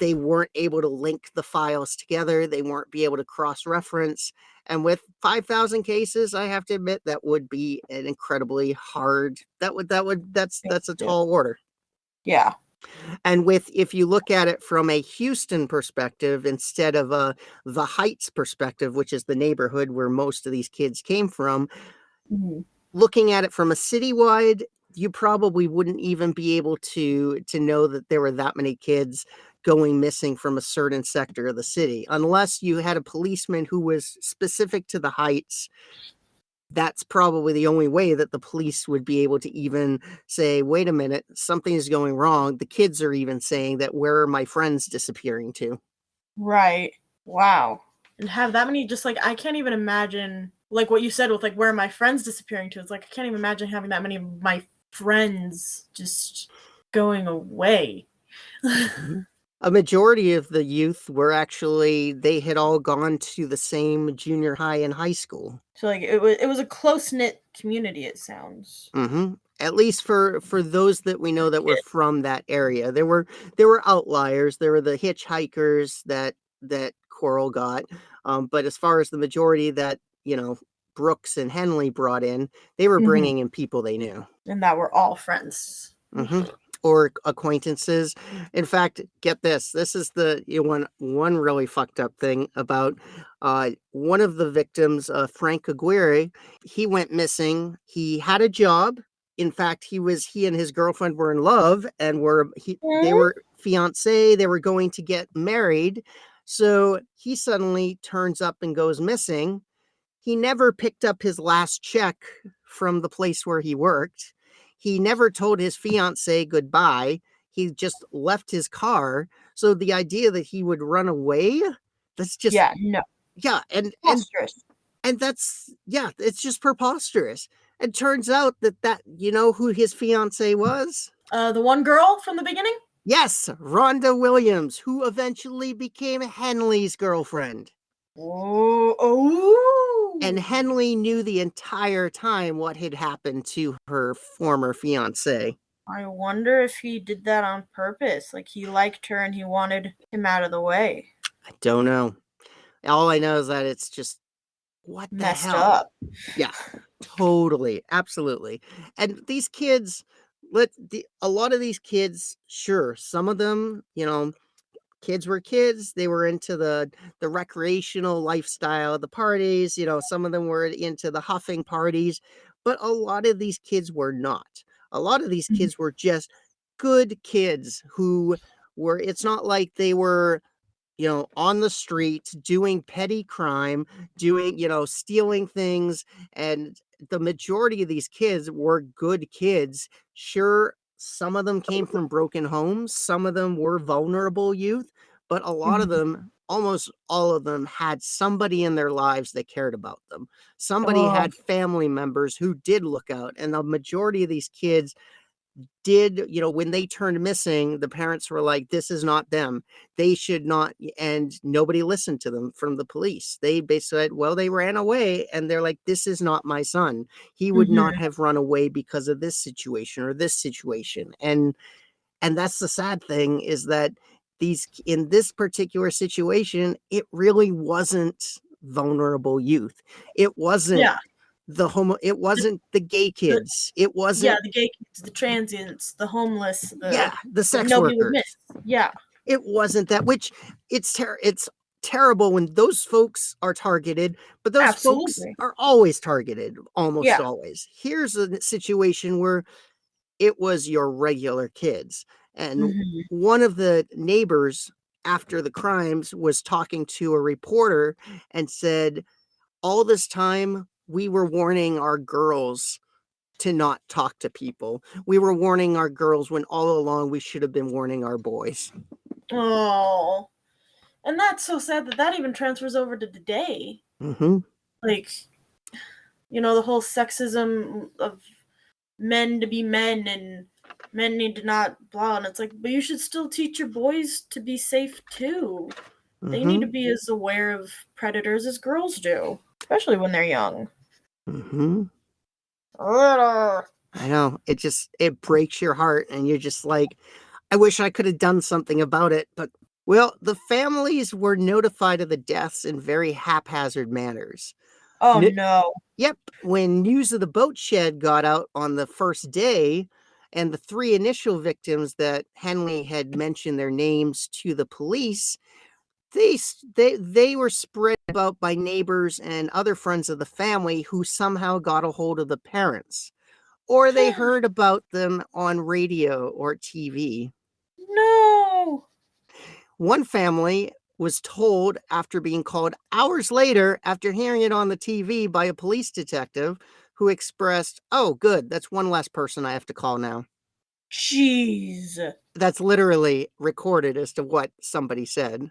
they weren't able to link the files together. They weren't be able to cross-reference. And with 5,000 cases, I have to admit that would be an incredibly hard. That's a tall order. Yeah. And if you look at it from a Houston perspective instead of the Heights perspective, which is the neighborhood where most of these kids came from, looking at it from a citywide, you probably wouldn't even be able to know that there were that many kids going missing from a certain sector of the city, unless you had a policeman who was specific to the Heights. That's probably the only way that the police would be able to even say, wait a minute, something is going wrong. The kids are even saying that, where are my friends disappearing to? Right. Wow. And have that many, just like, I can't even imagine, like what you said with like, where are my friends disappearing to? It's like, I can't even imagine having that many of my friends just going away. A majority of the youth they had all gone to the same junior high and high school. So like it was a close-knit community, it sounds. At least for those that we know that were from that area. There were outliers. There were the hitchhikers that Corll got. But as far as the majority that, Brooks and Henley brought in, they were bringing in people they knew. And that were all friends. Or acquaintances. In fact, get this. This is the one really fucked up thing about one of the victims, Frank Aguirre. He went missing. He had a job. In fact, he and his girlfriend were in love and they were fiancé. They were going to get married. So he suddenly turns up and goes missing. He never picked up his last check from the place where he worked. He never told his fiancée goodbye. He just left his car. So the idea that he would run away, that's just... Yeah, no. Yeah, and Monstrous. And it's just preposterous. It turns out that you know who his fiance was? The one girl from the beginning? Yes, Rhonda Williams, who eventually became Henley's girlfriend. Oh. And Henley knew the entire time what had happened to her former fiance. I wonder if he did that on purpose. Like, he liked her and he wanted him out of the way. I don't know. All I know is that it's just, what the Messed hell? up. Yeah, totally. Absolutely. And these kids, a lot of these kids, sure, some of them, you know, kids were kids. They were into the recreational lifestyle, the parties, you know, some of them were into the huffing parties, but a lot of these kids were not. A lot of these kids were just good kids who were, it's not like they were, you know, on the street doing petty crime, doing, you know, stealing things. And the majority of these kids were good kids. Sure, some of them came from broken homes, some of them were vulnerable youth, but a lot of them, almost all of them, had somebody in their lives that cared about them. Somebody had family members who did look out. And the majority of these kids did, you know, when they turned missing, the parents were like, this is not them. They should not. And nobody listened to them from the police. They basically said, well, they ran away. And they're like, this is not my son. He would not have run away because of this situation or this situation. And that's the sad thing, is that in this particular situation, it really wasn't vulnerable youth. It wasn't it wasn't the gay kids. It wasn't the gay kids, the transients, the homeless, the sex nobody would workers. miss. Yeah. It wasn't that, which it's terrible when those folks are targeted, but those folks are always targeted, almost always. Here's a situation where it was your regular kids. And one of the neighbors after the crimes was talking to a reporter and said, all this time we were warning our girls to not talk to people. We were warning our girls when all along we should have been warning our boys. Oh, and that's so sad that even transfers over to today. Like, you know, the whole sexism of men to be men and men need to not blah. And it's like, but you should still teach your boys to be safe too. They need to be as aware of predators as girls do, especially when they're young. I know. It breaks your heart, and you're just like, I wish I could have done something about it. But, well, the families were notified of the deaths in very haphazard manners. Oh, no. Yep. When news of the boat shed got out on the first day, and the 3 initial victims that Henley had mentioned their names to the police, they were spread about by neighbors and other friends of the family who somehow got a hold of the parents, or they heard about them on radio or TV. No. One family was told, after being called hours later after hearing it on the TV by a police detective, who expressed, oh, good, that's one less person I have to call now. Jeez. That's literally recorded as to what somebody said.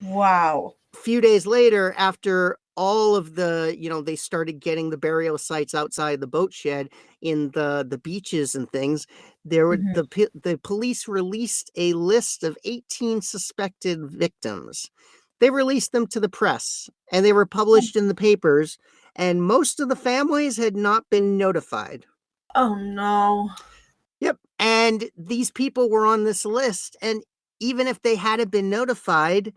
Wow. A few days later, after all of the, you know, they started getting the burial sites outside the boat shed in the beaches and things, there were the police released a list of 18 suspected victims. They released them to the press, and they were published in the papers, and most of the families had not been notified. Oh, no. Yep. And these people were on this list, and even if they hadn't been notified,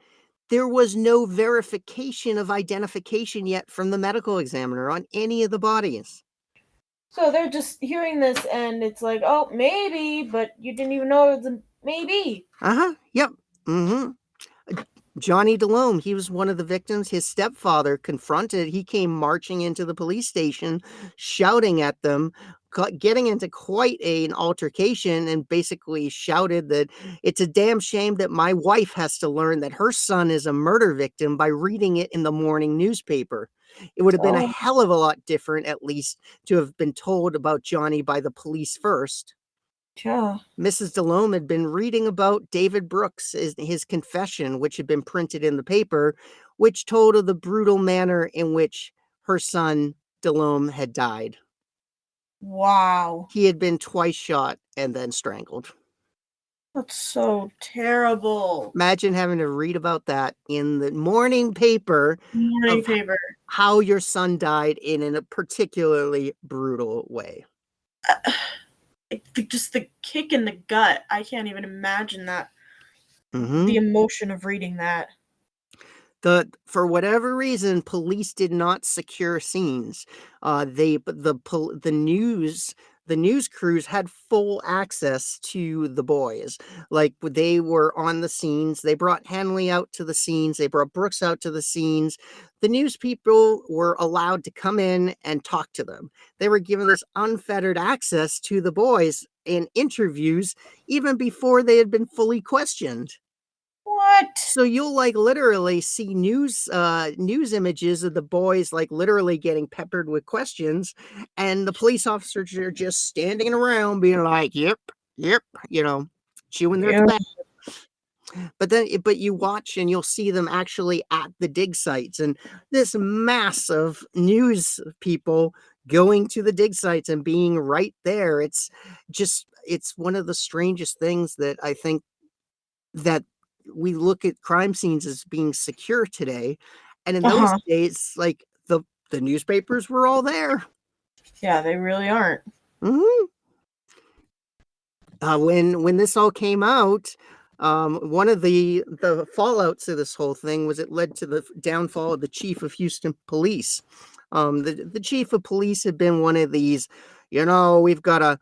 there was no verification of identification yet from the medical examiner on any of the bodies. So they're just hearing this, and it's like, oh, maybe, but you didn't even know it was a maybe. Yep. Johnny DeLome, he was one of the victims. His stepfather he came marching into the police station, shouting at them, getting into quite an altercation, and basically shouted that it's a damn shame that my wife has to learn that her son is a murder victim by reading it in the morning newspaper. It would have been a hell of a lot different, at least, to have been told about Johnny by the police first. Yeah. Mrs. DeLome had been reading about David Brooks, his confession, which had been printed in the paper, which told of the brutal manner in which her son, Delhomme, had died. Wow. He had been twice shot and then strangled. That's so terrible. Imagine having to read about that in the morning paper Morning of paper. how your son died in a particularly brutal way. Just the kick in the gut. I can't even imagine that. Mm-hmm. The emotion of reading that. For whatever reason, police did not secure scenes. The news crews had full access to the boys. Like, they were on the scenes. They brought Henley out to the scenes. They brought Brooks out to the scenes. The news people were allowed to come in and talk to them. They were given this unfettered access to the boys in interviews even before they had been fully questioned. What? So you'll like literally see news images of the boys like literally getting peppered with questions, and the police officers are just standing around being like, yep, chewing their tobacco. But you watch and you'll see them actually at the dig sites, and this mass of news people going to the dig sites and being right there. It's one of the strangest things that I think that we look at crime scenes as being secure today. And in those days, like the newspapers were all there. Yeah, they really aren't. Mm-hmm. When this all came out, one of the fallouts of this whole thing was it led to the downfall of the chief of Houston police. The chief of police had been one of these, we've got to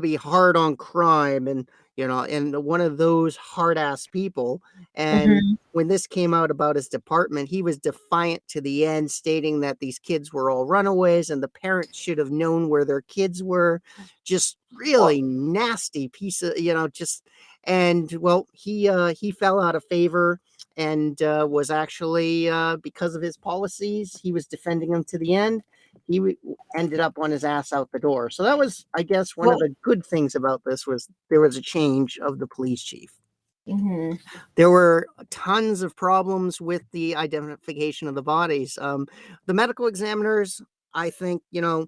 be hard on crime, and and one of those hard ass people. And when this came out about his department, he was defiant to the end, stating that these kids were all runaways and the parents should have known where their kids were. Just really nasty piece of, and well, he fell out of favor, and was actually, because of his policies, he was defending him to the end. He ended up on his ass out the door. So that was, I guess, one of the good things about this was there was a change of the police chief. There were tons of problems with the identification of the bodies. The medical examiners, I think, the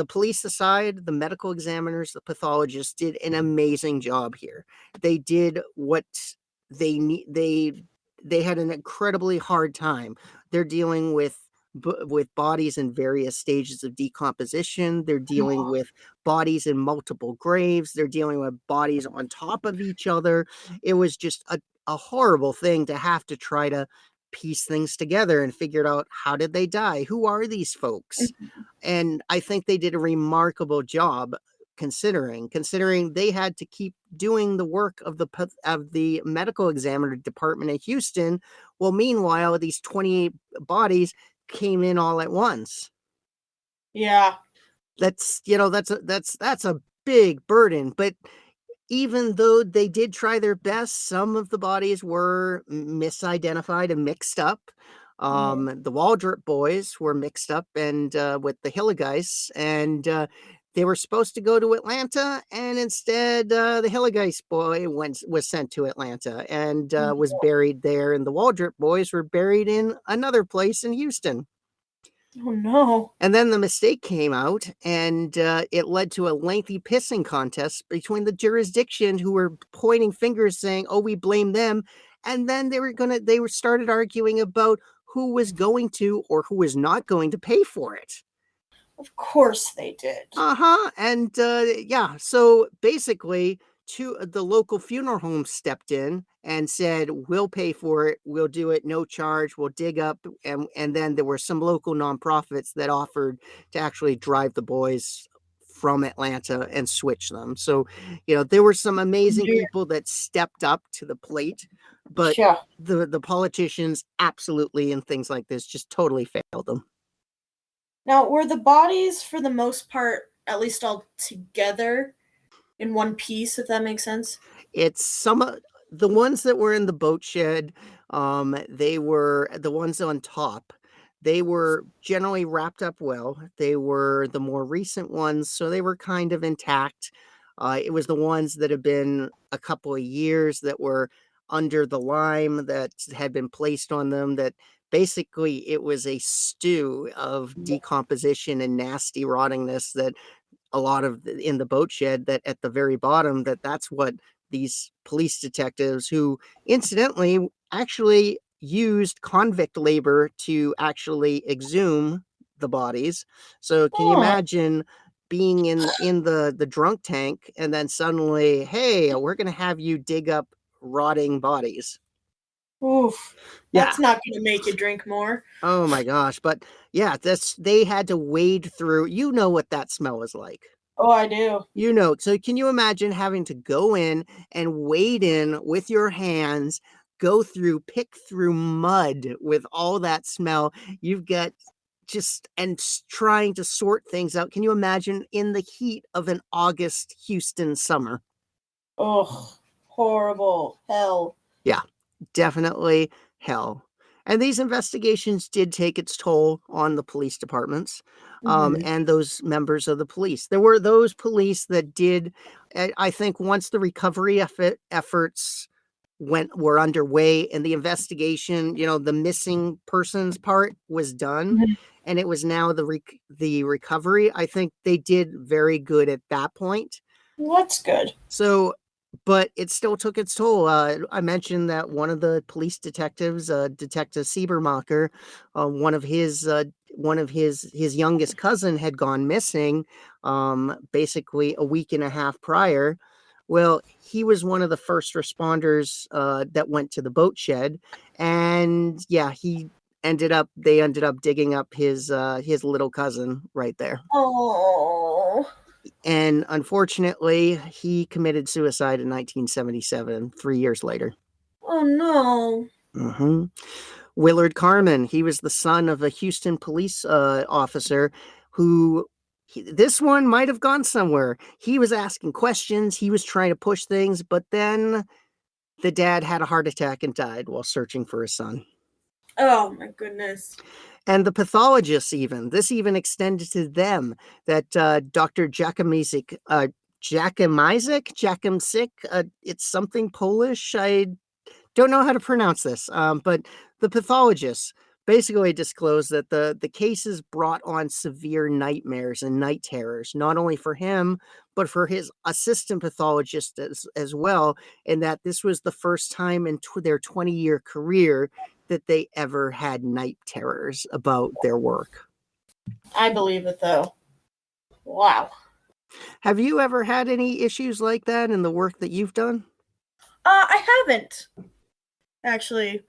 police aside, the medical examiners, the pathologists did an amazing job here. They did what they need. They had an incredibly hard time. They're dealing with bodies in various stages of decomposition. They're dealing with bodies in multiple graves. They're dealing with bodies on top of each other. It was just a horrible thing to have to try to piece things together and figure out, how did they die? Who are these folks? And I think they did a remarkable job, considering they had to keep doing the work of the medical examiner department in Houston. Well, meanwhile, these 28 bodies came in all at once. Yeah. That's a big burden. But even though they did try their best, some of the bodies were misidentified and mixed up. The Waldrop boys were mixed up and with the Hilligeist, and they were supposed to go to Atlanta, and instead the Hilligeist boy was sent to Atlanta and was buried there, and the Waldrop boys were buried in another place in Houston. Oh no. And then the mistake came out, and it led to a lengthy pissing contest between the jurisdiction, who were pointing fingers saying, oh, we blame them. And then they started arguing about who was going to or who was not going to pay for it. Of course they did. And so basically, the local funeral home stepped in and said, we'll pay for it, we'll do it, no charge, we'll dig up. And then there were some local nonprofits that offered to actually drive the boys from Atlanta and switch them. So, there were some amazing people that stepped up to the plate, but the politicians absolutely, in things like this, just totally failed them. Now, were the bodies, for the most part, at least all together in one piece, if that makes sense? It's some of the ones that were in the boat shed. They were the ones on top. They were generally wrapped up well. They were the more recent ones, so they were kind of intact. It was the ones that have been a couple of years that were under the lime that had been placed on them, that basically it was a stew of decomposition and nasty rottingness, that a lot of in the boat shed, that at the very bottom, that's what these police detectives, who incidentally actually used convict labor to actually exhume the bodies. So can you Oh, imagine being in the drunk tank, and then suddenly, hey, we're going to have you dig up rotting bodies? oof. Yeah. That's not going to make you drink more. Oh my gosh. But yeah, they had to wade through. You know what that smell is like. Oh, I do. So can you imagine having to go in and wade in with your hands, pick through mud with all that smell? You've got trying to sort things out. Can you imagine in the heat of an August Houston summer? Oh, horrible. Hell. Yeah, definitely hell. And these investigations did take its toll on the police departments, Mhm. and those members of the police. There were those police that did, I think, once the recovery efforts were underway, and the investigation, the missing persons part was done, Mhm. and it was now the recovery. I think they did very good at that point. That's good. So, but it still took its toll. I mentioned that one of the police detectives, Detective Siebermacher, one of his youngest cousin had gone missing, basically a week and a half prior. Well, he was one of the first responders that went to the boat shed, and yeah, they ended up digging up his little cousin right there. Oh. And unfortunately, he committed suicide in 1977, 3 years later. Oh no. Mhm. Willard Carmen, he was the son of a Houston police officer who, this one might have gone somewhere. He was asking questions, he was trying to push things, but then the dad had a heart attack and died while searching for his son. Oh my goodness. And the pathologists, this even extended to them, that Dr. Jakimczyk, it's something Polish. I don't know how to pronounce this, but the pathologists basically disclosed that the cases brought on severe nightmares and night terrors, not only for him, but for his assistant pathologist as well, and that this was the first time in their 20-year career that they ever had night terrors about their work. I believe it though. Wow. Have you ever had any issues like that in the work that you've done? I haven't actually.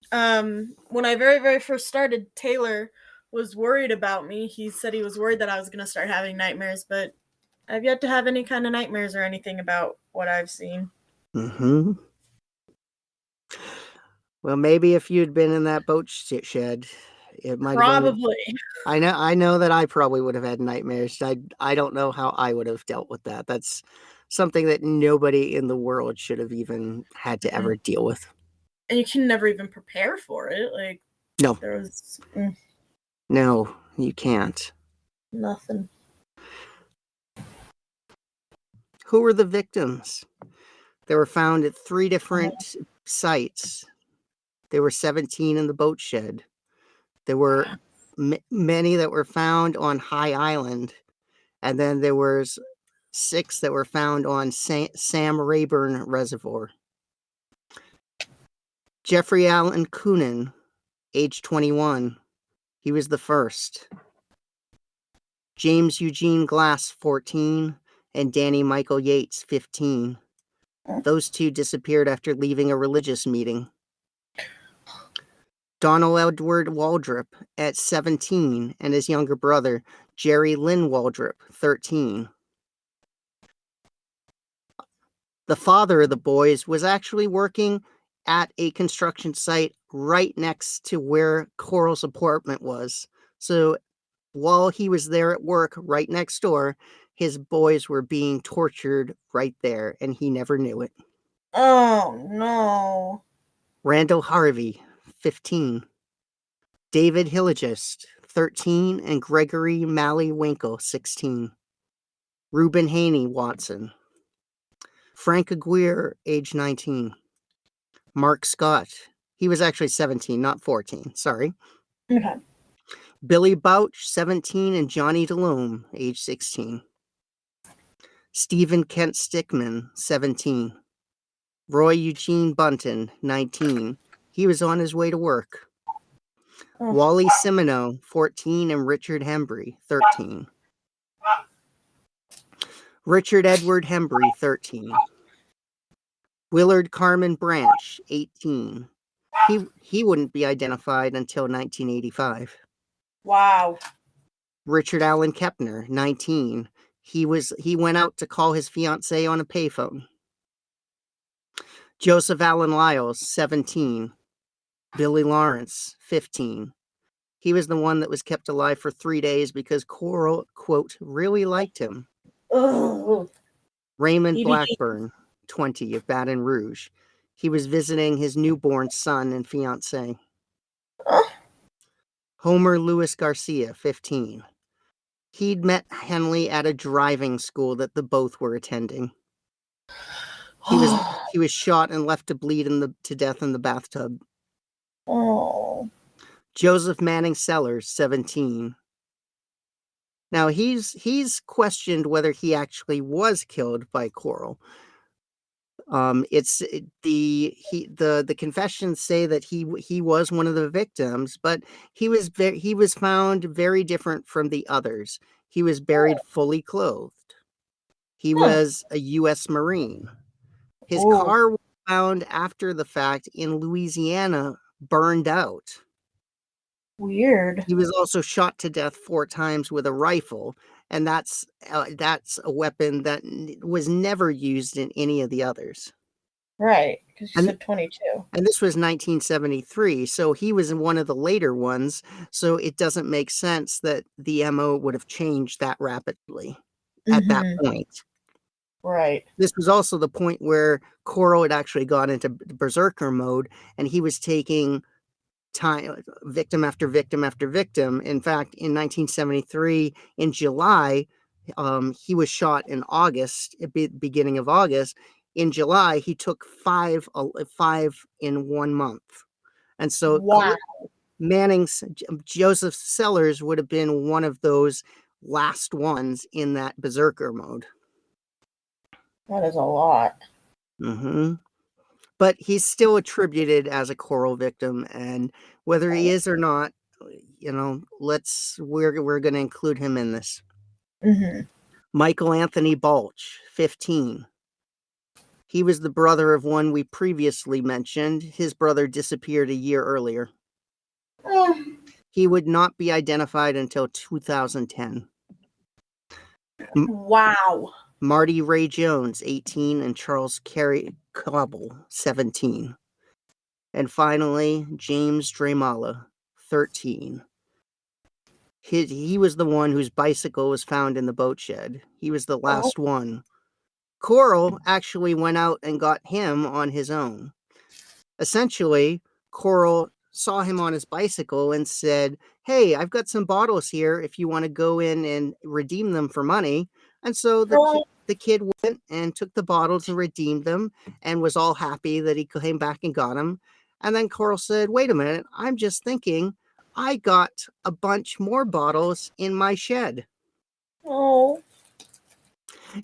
When I very, very first started, Taylor was worried about me. He said he was worried that I was going to start having nightmares, but I've yet to have any kind of nightmares or anything about what I've seen. Mm-hmm. Well, maybe if you'd been in that boat shed, it might have been. Probably. I know that I probably would have had nightmares. I don't know how I would have dealt with that. That's something that nobody in the world should have even had to ever deal with. And you can never even prepare for it. Like, No, there was no, you can't. nothing. Who were the victims? They were found at 3 different sites. There were 17 in the boat shed. There were many that were found on High Island, and then there was 6 that were found on Sam Rayburn Reservoir. Jeffrey Allen Coonan, age 21, he was the first. James Eugene Glass, 14, and Danny Michael Yates, 15. Those 2 disappeared after leaving a religious meeting. Donald Edward Waldrop at 17, and his younger brother, Jerry Lynn Waldrop, 13. The father of the boys was actually working at a construction site right next to where Corll's apartment was. So while he was there at work right next door, his boys were being tortured right there, and he never knew it. Oh no. Randall Harvey, 15. David Hilligist, 13, and Gregory Malley Winkle, 16. Reuben Haney Watson. Frank Aguirre, age 19. Mark Scott. He was actually 17, not 14. Sorry. Okay. Billy Bouch, 17, and Johnny DeLome, age 16. Stephen Kent Stickman, 17. Roy Eugene Bunton, 19. He was on his way to work. Oh. Wally Simino, 14, and Richard Hembry, 13. Richard Edward Hembry, 13. Willard Carmen Branch, 18. He wouldn't be identified until 1985. Wow. Richard Allen Kepner, 19. He went out to call his fiancée on a payphone. Joseph Allen Lyles, 17. Billy Lawrence, 15. He was the one that was kept alive for 3 days because Corll, quote, really liked him. Ugh. Raymond EBT. Blackburn, 20, of Baton Rouge. He was visiting his newborn son and fiancée. Homer Luis Garcia, 15. He'd met Henley at a driving school that the both were attending. He was shot and left to bleed to death in the bathtub. Oh. Joseph Manning Sellers, 17. Now he's questioned whether he actually was killed by Corll. The confessions say that he was one of the victims, but he was found very different from the others. He was buried fully clothed. He was a U.S. Marine. His car was found after the fact in Louisiana, burned out. Weird. He was also shot to death 4 times with a rifle, and that's a weapon that was never used in any of the others. Right, because you said 22. And this was 1973, so he was in one of the later ones, so it doesn't make sense that the MO would have changed that rapidly at that point. Right. This was also the point where Corll had actually gone into berserker mode, and he was taking victim after victim after victim. In fact, in 1973, in July, he was shot in August, beginning of August. In July, he took 5 in 1 month. And so Joseph Sellers would have been one of those last ones in that berserker mode. That is a lot. Mm-hmm. But he's still attributed as a Corll victim, and whether he is or not, we're going to include him in this. Michael Anthony Balch, 15. He was the brother of one we previously mentioned. His brother disappeared a year earlier. He would not be identified until 2010. Wow. Marty Ray Jones, 18, and Charles Carey Cobble, 17. And finally, James Dramala, 13. He was the one whose bicycle was found in the boat shed. He was the last one. Corll actually went out and got him on his own. Essentially, Corll saw him on his bicycle and said, "Hey, I've got some bottles here if you want to go in and redeem them for money." And so the kid went and took the bottles and redeemed them and was all happy that he came back and got them. And then Corll said, "Wait a minute, I'm just thinking, I got a bunch more bottles in my shed." Oh.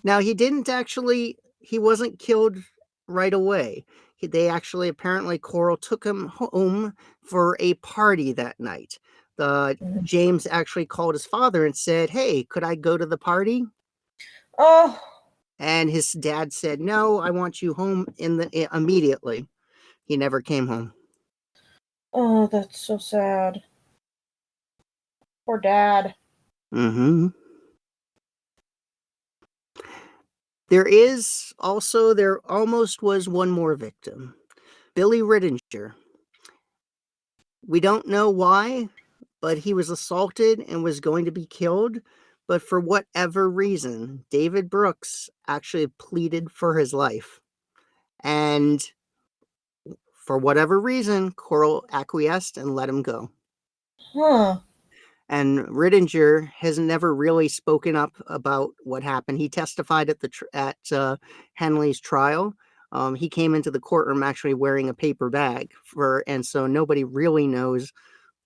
Now, he wasn't killed right away. Apparently Corll took him home for a party that night. James actually called his father and said, "Hey, could I go to the party?" Oh. And his dad said, "No, I want you home immediately." He never came home. Oh, that's so sad. Poor dad. Mm-hmm. There almost was one more victim. Billy Rittinger. We don't know why, but he was assaulted and was going to be killed. But for whatever reason, David Brooks actually pleaded for his life. And for whatever reason, Corll acquiesced and let him go. And Rittinger has never really spoken up about what happened. He testified at Henley's trial. He came into the courtroom actually wearing a paper bag, and so nobody really knows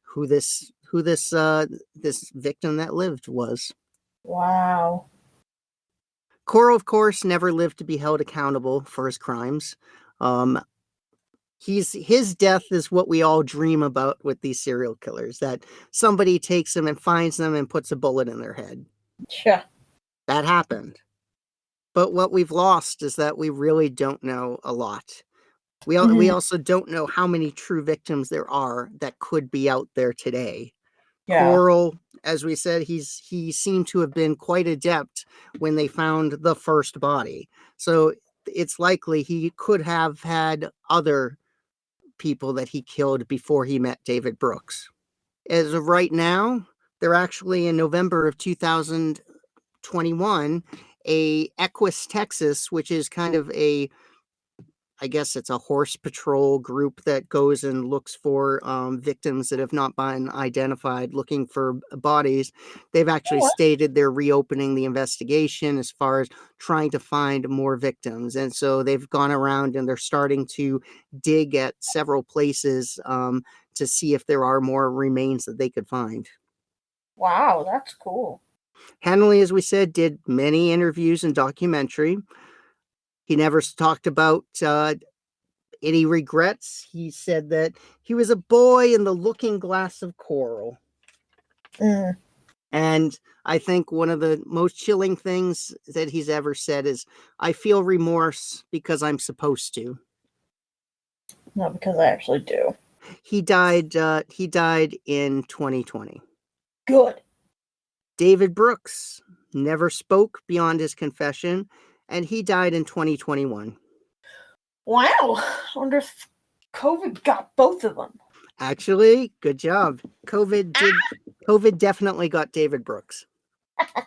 who this this victim that lived was. Wow. Corll, of course, never lived to be held accountable for his crimes. His death is what we all dream about with these serial killers, that somebody takes them and finds them and puts a bullet in their head. Yeah. That happened. But what we've lost is that we really don't know a lot. We also don't know how many true victims there are that could be out there today. Yeah. Corll, as we said, he seemed to have been quite adept when they found the first body. So it's likely he could have had other people that he killed before he met David Brooks. As of right now, they're actually in November of 2021, Equus, Texas, which is kind of I guess it's a horse patrol group that goes and looks for victims that have not been identified, looking for bodies. They've actually stated they're reopening the investigation as far as trying to find more victims. And so they've gone around and they're starting to dig at several places to see if there are more remains that they could find. Wow, that's cool. Henley, as we said, did many interviews and documentary. He never talked about any regrets. He said that he was a boy in the looking glass of Corll. And I think one of the most chilling things that he's ever said is, I feel remorse because I'm supposed to. Not because I actually do. He died in 2020. Good. David Brooks never spoke beyond his confession, and he died in 2021. Wow. I wonder if COVID got both of them. Actually, good job. COVID definitely got David Brooks.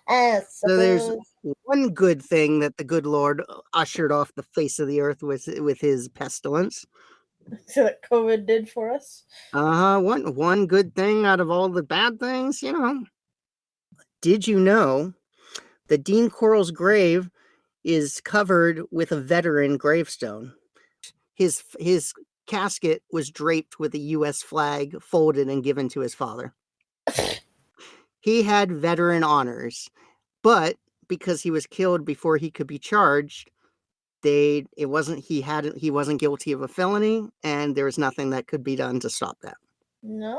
So there's one good thing that the good Lord ushered off the face of the earth with his pestilence. So that COVID did for us. One good thing out of all the bad things, Did you know that Dean Corll's grave is covered with a veteran gravestone? His casket was draped with a U.S. flag, folded and given to his father. He had veteran honors, but because he was killed before he could be charged, he wasn't guilty of a felony, and there was nothing that could be done to stop that. No.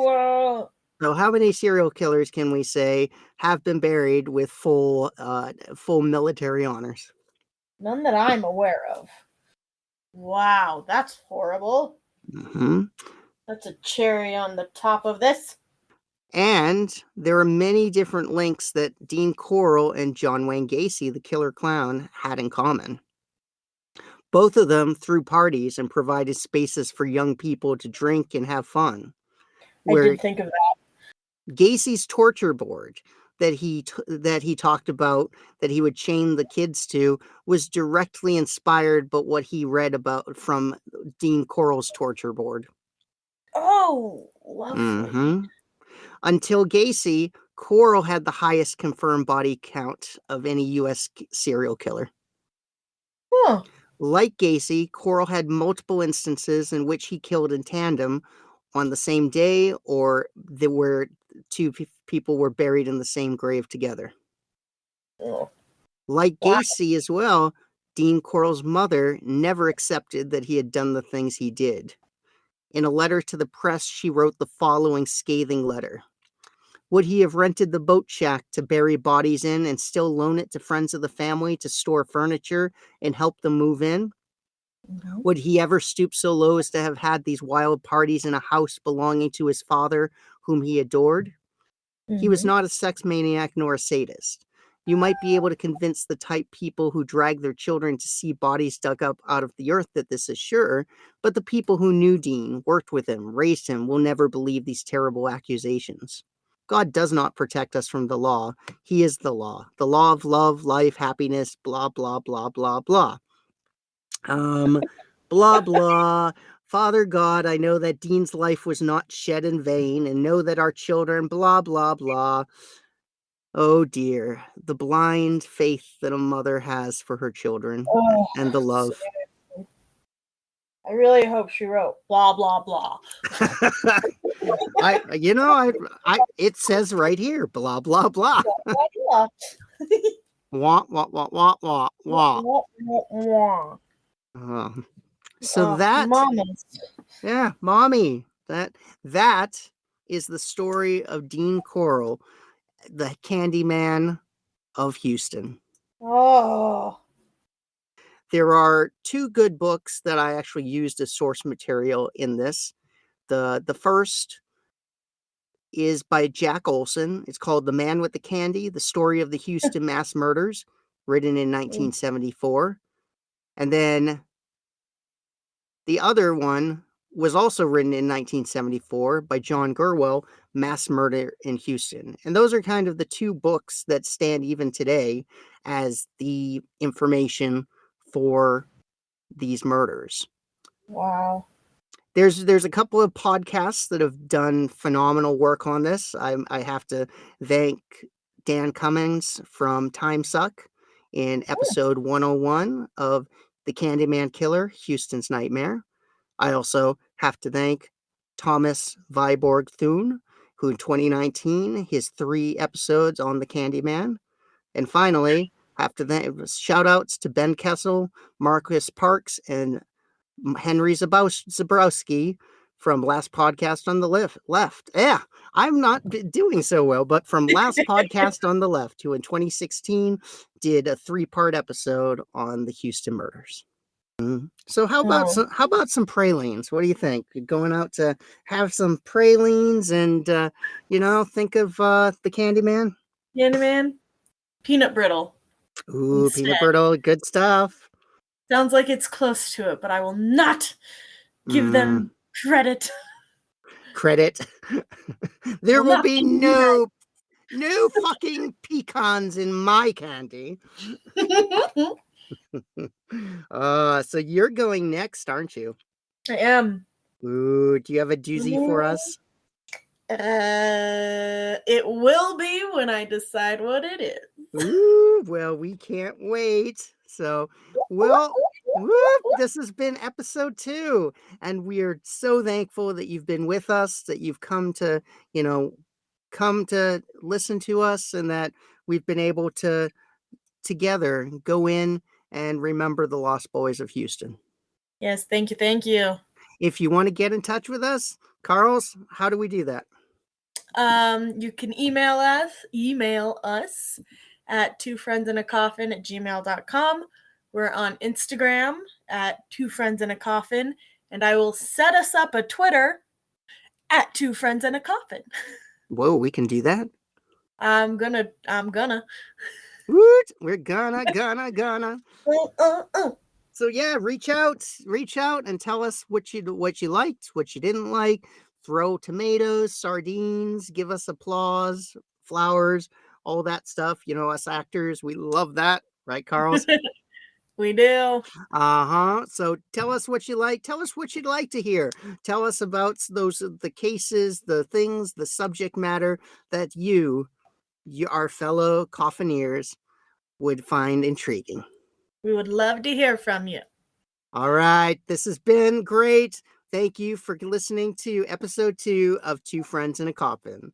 Well. So how many serial killers can we say have been buried with full military honors? None that I'm aware of. Wow, that's horrible. Mm-hmm. That's a cherry on the top of this. And there are many different links that Dean Corll and John Wayne Gacy, the killer clown, had in common. Both of them threw parties and provided spaces for young people to drink and have fun. I did think of that. Gacy's torture board that he talked about, that he would chain the kids to, was directly inspired by what he read about from Dean Corll's torture board. Oh, lovely. Mm-hmm. Until Gacy, Corll had the highest confirmed body count of any U.S. serial killer. Huh. Like Gacy, Corll had multiple instances in which he killed in tandem on the same day, or there were two people were buried in the same grave together. Oh. Like Gacy as well, Dean Corll's mother never accepted that he had done the things he did. In a letter to the press, she wrote the following scathing letter. Would he have rented the boat shack to bury bodies in and still loan it to friends of the family to store furniture and help them move in? Mm-hmm. Would he ever stoop so low as to have had these wild parties in a house belonging to his father, whom he adored? Mm-hmm. He was not a sex maniac nor a sadist. You might be able to convince the type people who drag their children to see bodies dug up out of the earth that this is sure, but the people who knew Dean, worked with him, raised him, will never believe these terrible accusations. God does not protect us from the law. He is the law of love, life, happiness, blah, blah, blah, blah, blah. Blah, blah. Father God, I know that Dean's life was not shed in vain, and know that our children, blah, blah, blah. Oh dear, the blind faith that a mother has for her children, and the love. I really hope she wrote blah blah blah. It says right here, blah blah blah. Blah, blah. Wah wah wah wah wah wah. Wah, wah, wah. So that, Mamas. yeah, mommy. That is the story of Dean Corll, the Candyman of Houston. Oh. There are two good books that I actually used as source material in this. The first is by Jack Olson. It's called The Man with the Candy, The Story of the Houston Mass Murders, written in 1974. And then the other one was also written in 1974 by John Gerwell, Mass Murder in Houston. And those are kind of the two books that stand even today as the information for these murders. Wow. There's a couple of podcasts that have done phenomenal work on this. I have to thank Dan Cummins from Time Suck in episode 101 of The Candyman Killer, Houston's Nightmare. I also have to thank Thomas Viborg Thune, who in 2019, his 3 episodes on The Candyman. And finally, have to thank shout outs to Ben Kessel, Marcus Parks, and Henry Zabrowski from Last Podcast on the Left. Yeah, I'm not doing so well, but from Last Podcast on the Left, who in 2016 did a 3-part episode on the Houston murders. So how about some pralines? What do you think? Going out to have some pralines and think of the Candyman? Candyman, peanut brittle. Ooh, Instead. peanut brittle, good stuff. Sounds like it's close to it, but I will not give them credit. There will be no fucking pecans in my candy. So you're going next, aren't you? I am. Ooh, do you have a doozy for us? It will be when I decide what it is. Ooh, well, we can't wait. So, this has been episode 2, and we are so thankful that you've been with us, that you've come to listen to us, and that we've been able to together go in and remember the Lost Boys of Houston. Yes, thank you. If you want to get in touch with us, Carls, how do we do that? You can email us at twofriendsinacoffin@gmail.com. We're on Instagram at twofriendsinacoffin, and I will set us up a Twitter at twofriendsinacoffin. Whoa, we can do that? I'm gonna. Woot, we're gonna. So yeah, reach out and tell us what you liked, what you didn't like. Throw tomatoes, sardines, give us applause, flowers, all that stuff. Us actors, we love that, right, Carls? We do. So tell us what you like. Tell us what you'd like to hear. Tell us about the cases, the things, the subject matter that you our fellow coffineers would find intriguing. We would love to hear from you. All right. This has been great. Thank you for listening to episode 2 of Two Friends in a Coffin.